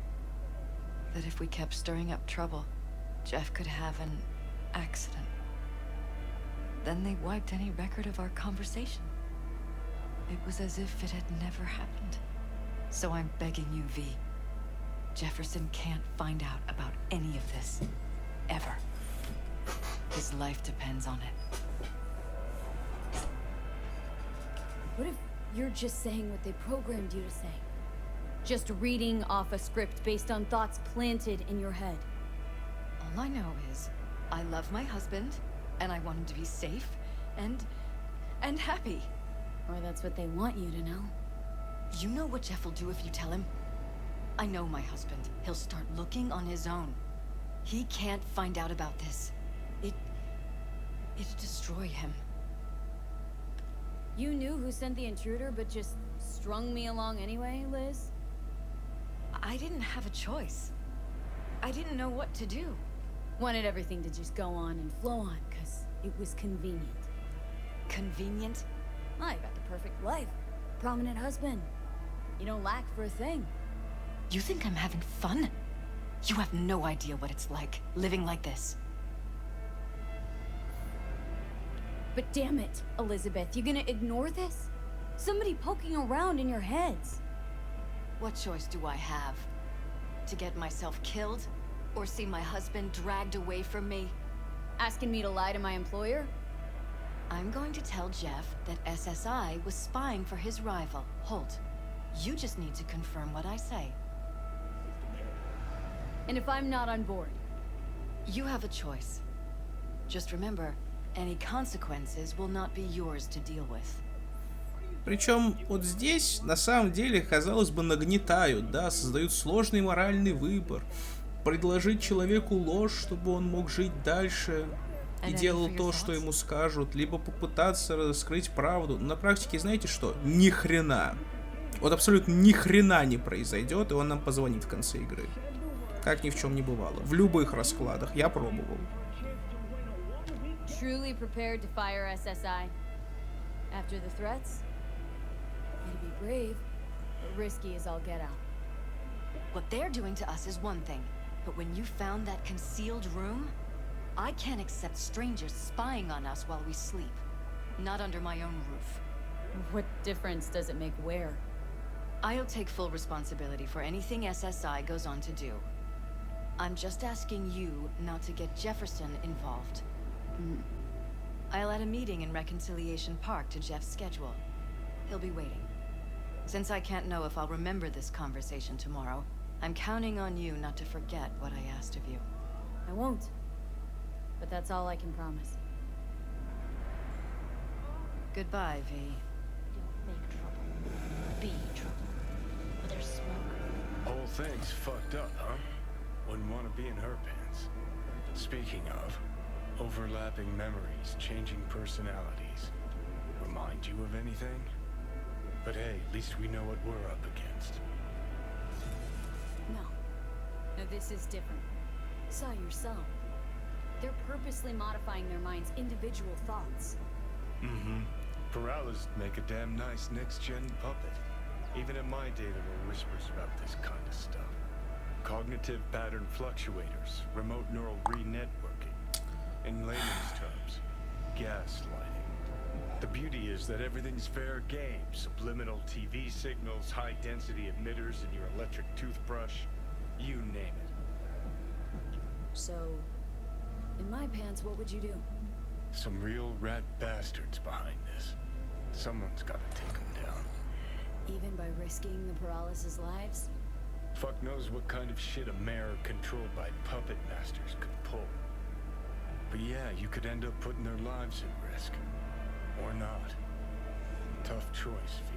That if we kept stirring up trouble, Jeff could have an accident. Then they wiped any record of our conversation. It was as if it had never happened. So I'm begging you, V. Jefferson can't find out about any of this. Ever. His life depends on it. What if you're just saying what they programmed you to say? Just reading off a script based on thoughts planted in your head. All I know is, I love my husband, and I want him to be safe, and happy. Or that's what they want you to know. You know what Jeff will do if you tell him? I know my husband. He'll start looking on his own. He can't find out about this. It'd destroy him. You knew who sent the intruder, but just strung me along anyway, Liz? I didn't have a choice. I didn't know what to do. Wanted everything to just go on and flow on, because it was convenient. Convenient? I got the perfect life. Prominent husband. You don't lack for a thing. You think I'm having fun? You have no idea what it's like, living like this. But damn it, Elizabeth, you gonna ignore this? Somebody poking around in your heads. What choice do I have? To get myself killed? Or see my husband dragged away from me? Asking me to lie to my employer? I'm going to tell Jeff that SSI was spying for his rival, Holt. You just need to confirm what I say. And if I'm not on board? You have a choice. Just remember, any consequences will not be yours to deal with. Причем вот здесь, на самом деле, казалось бы, нагнетают, да, создают сложный моральный выбор. Предложить человеку ложь, чтобы он мог жить дальше и делал то, что ему скажут, либо попытаться раскрыть правду. На практике, знаете что? Ни хрена. Вот абсолютно ни хрена не произойдет, и он нам позвонит в конце игры. Как ни в чем не бывало. В любых раскладах. Я пробовал. Truly prepared to fire SSI? After the threats? You'd be brave, but risky as all get out. What they're doing to us is one thing, but when you found that concealed room, I can't accept strangers spying on us while we sleep. Not under my own roof. What difference does it make where? I'll take full responsibility for anything SSI goes on to do. I'm just asking you not to get Jefferson involved. I'll add a meeting in Reconciliation Park to Jeff's schedule. He'll be waiting. Since I can't know if I'll remember this conversation tomorrow, I'm counting on you not to forget what I asked of you. I won't. But that's all I can promise. Goodbye, V. Don't make trouble. Be trouble. There's smoke. Whole thing's fucked up, huh? Wouldn't want to be in her pants. Speaking of, overlapping memories, changing personalities. Remind you of anything? But hey, at least we know what we're up against. No. No, this is different. Saw yourself. They're purposely modifying their minds' individual thoughts. Mm-hmm. Paralez make a damn nice next-gen puppet. Even at my day, there were whispers about this kind of stuff. Cognitive pattern fluctuators, remote neural re-networking. In layman's terms, gaslighting. The beauty is that everything's fair game. Subliminal TV signals, high-density emitters in your electric toothbrush. You name it. So, in my pants, what would you do? Some real rat bastards behind this. Someone's gotta take them down. Even by risking the Paralez's lives? Fuck knows what kind of shit a mayor controlled by puppet masters could pull. But yeah, you could end up putting their lives at risk. Or not. Tough choice, V.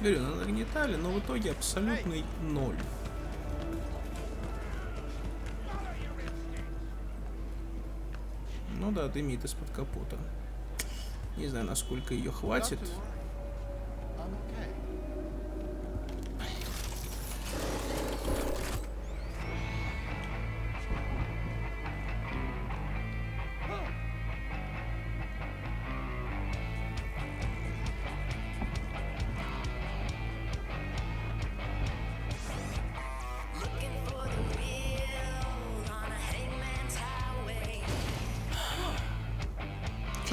Говорю, нагнетали, но в итоге абсолютный ноль. Ну да, дымит из-под капота. Не знаю, насколько ее хватит.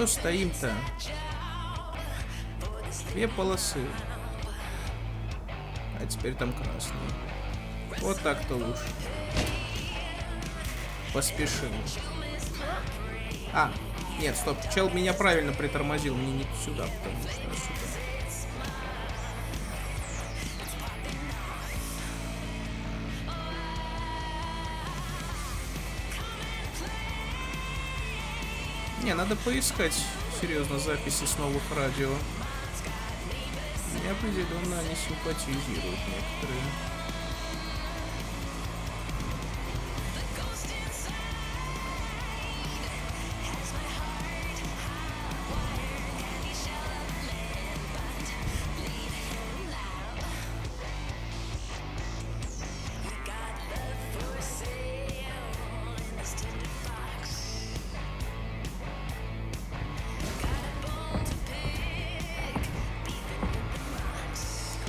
Что стоим-то? 2 полосы. А теперь там красный. Вот так-то лучше. Поспешил. А, нет, стоп. Чел меня правильно притормозил. Мне не сюда, потому что сюда. Не, надо поискать, серьезно, записи с новых радио. Мне определенно они симпатизируют некоторые.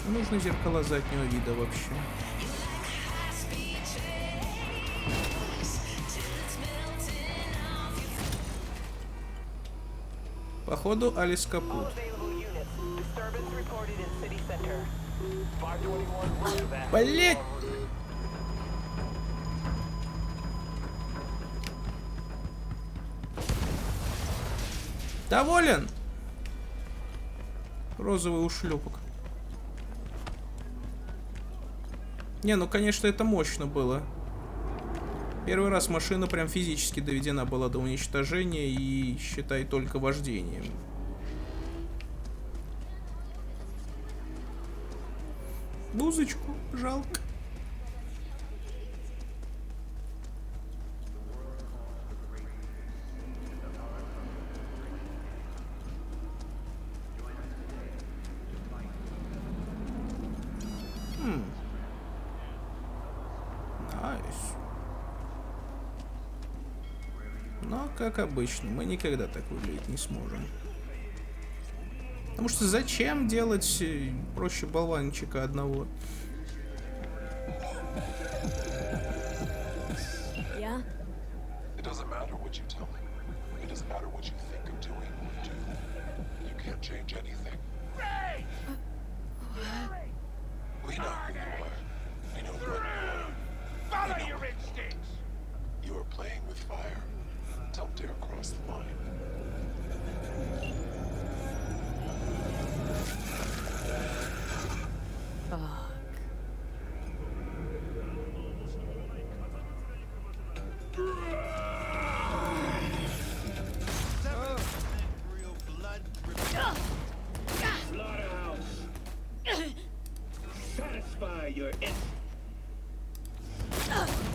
Нужны зеркала заднего вида вообще. Походу, Алис капут. Блять! Доволен? Розовый ушлепок. Не, ну конечно это мощно было. Первый раз машина прям физически доведена была до уничтожения и, считай, только вождением. Музычку жалко. Но, как обычно, мы никогда так выглядеть не сможем. Потому что зачем делать проще болванчика одного? Yeah? It doesn't matter what you tell me. It doesn't matter what you think of doing or do. You can't change anything. We know who you are. We know what you are. Follow your instincts. You are playing with fire. Don't dare cross the line.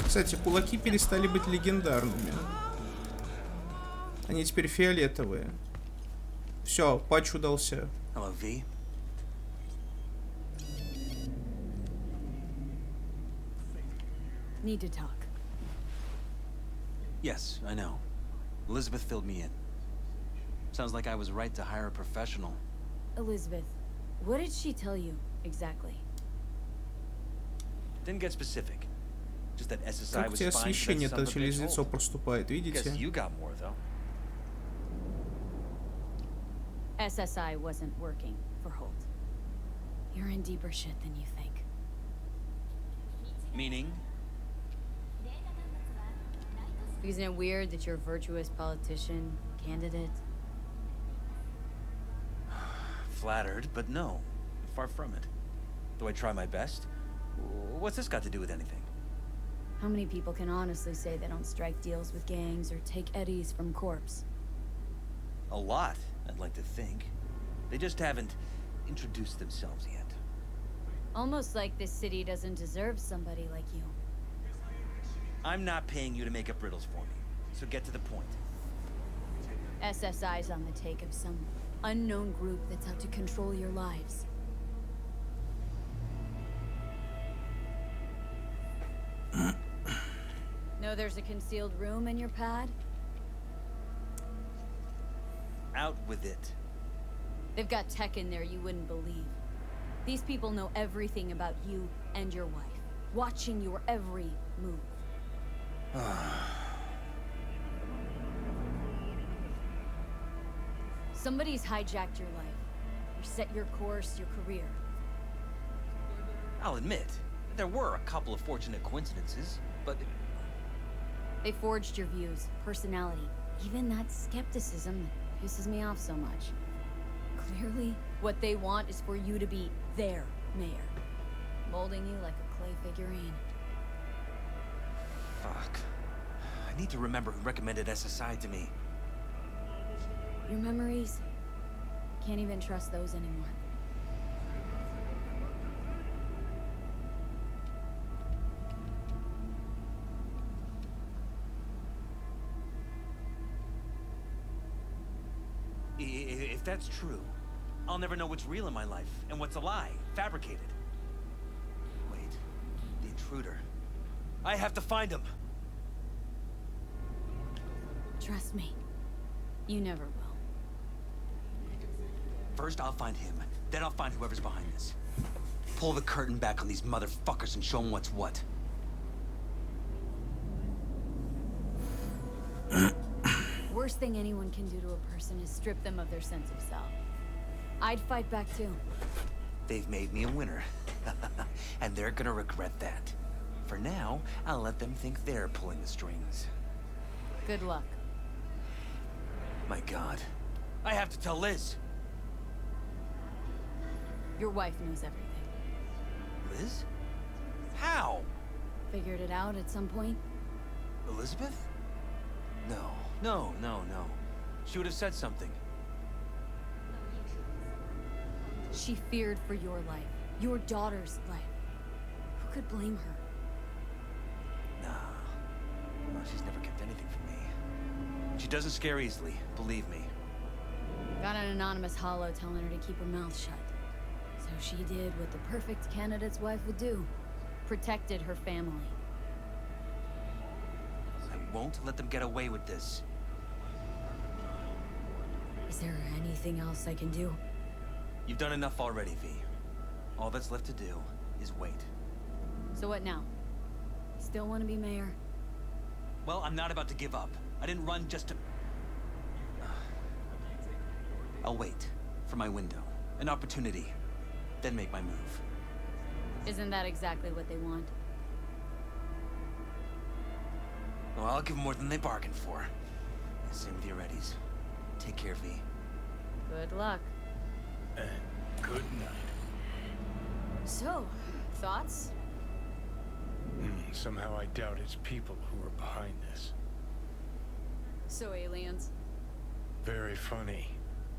Кстати, кулаки перестали быть легендарными. Они теперь фиолетовые. Все, патч удался. Hello, V. Need to talk. Yes, I know. Elizabeth filled me in. Sounds like I was right to hire a professional. Elizabeth, what did she tell you exactly? Didn't get specific. Just that SSI Как у was тебя fine освещение-то через лицо проступает, видите? Guess you got more though. SSI wasn't working for Holt. You're in deeper shit than you think. Meaning? Isn't it weird that you're a virtuous politician candidate? Flattered, but no. Far from it. Do I try my best? What's this got to do with anything? How many people can honestly say they don't strike deals with gangs or take eddies from corpse? A lot, I'd like to think. They just haven't introduced themselves yet. Almost like this city doesn't deserve somebody like you. I'm not paying you to make up riddles for me, so get to the point. SSI's on the take of some unknown group that's out to control your lives. Know there's a concealed room in your pad? Out with it. They've got tech in there you wouldn't believe. These people know everything about you and your wife, watching your every move. Somebody's hijacked your life. Or set your course, your career. I'll admit, there were a couple of fortunate coincidences, but... They forged your views, personality, even that skepticism that pisses me off so much. Clearly, what they want is for you to be their mayor. Molding you like a clay figurine. Fuck. I need to remember who recommended SSI to me. Your memories? Can't even trust those anymore. If that's true, I'll never know what's real in my life and what's a lie, fabricated. Wait, the intruder. I have to find him. Trust me, you never will. First, I'll find him. Then I'll find whoever's behind this. Pull the curtain back on these motherfuckers and show them what's what. Worst thing anyone can do to a person is strip them of their sense of self. I'd fight back too. They've made me a winner. And they're gonna regret that. For now, I'll let them think they're pulling the strings. Good luck. My God. I have to tell Liz. Your wife knows everything. Liz? How? Figured it out at some point? Elizabeth? No. She would have said something. She feared for your life. Your daughter's life. Who could blame her? No, she's never kept anything from me. She doesn't scare easily, believe me. Got an anonymous holo telling her to keep her mouth shut. So she did what the perfect candidate's wife would do. Protected her family. I won't let them get away with this. Is there anything else I can do? You've done enough already, V. All that's left to do is wait. So what now? Still want to be mayor? Well, I'm not about to give up. I didn't run just to... I'll wait for my window. An opportunity. Then make my move. Isn't that exactly what they want? Well, I'll give them more than they bargained for. Same with your Eddies. Take care, V. Good luck. And good night. So, thoughts? Somehow I doubt it's people who are behind this. So aliens? Very funny.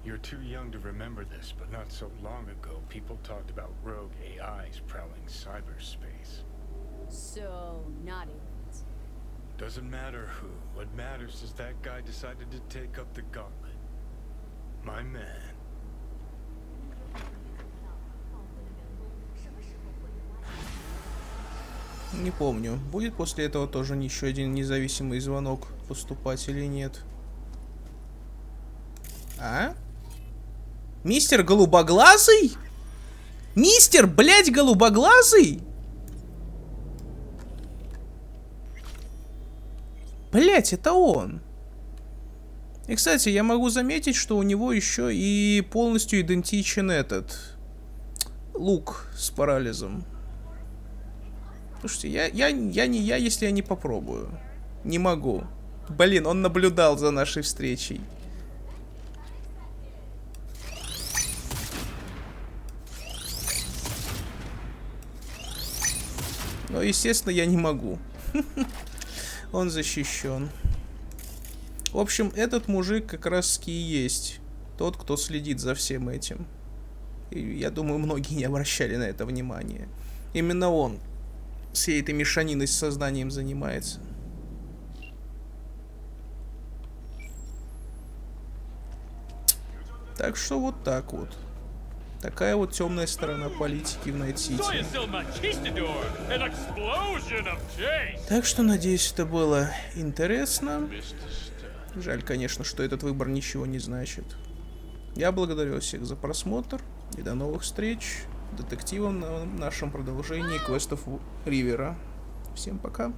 You're too young to remember this, but not so long ago, people talked about rogue AIs prowling cyberspace. So, not aliens. Doesn't matter who. What matters is that guy decided to take up the gauntlet. My man. Не помню, будет после этого тоже еще один независимый звонок поступать или нет. А? Мистер Голубоглазый? Мистер, блядь, Голубоглазый? Блядь, это он. И, кстати, я могу заметить, что у него еще и полностью идентичен этот лук с паралезом. Слушайте, я не я, если я не попробую. Не могу. Блин, он наблюдал за нашей встречей. Но, естественно, я не могу. Он защищен. В общем, этот мужик как раз-таки и есть тот, кто следит за всем этим. И я думаю, многие не обращали на это внимания. Именно он всей этой мешаниной с сознанием занимается. Так что вот так вот. Такая вот темная сторона политики в Найт-сити. Так что, надеюсь, это было интересно. Жаль, конечно, что этот выбор ничего не значит. Я благодарю всех за просмотр. И до новых встреч детективом на нашем продолжении квестов Ривера. Всем пока.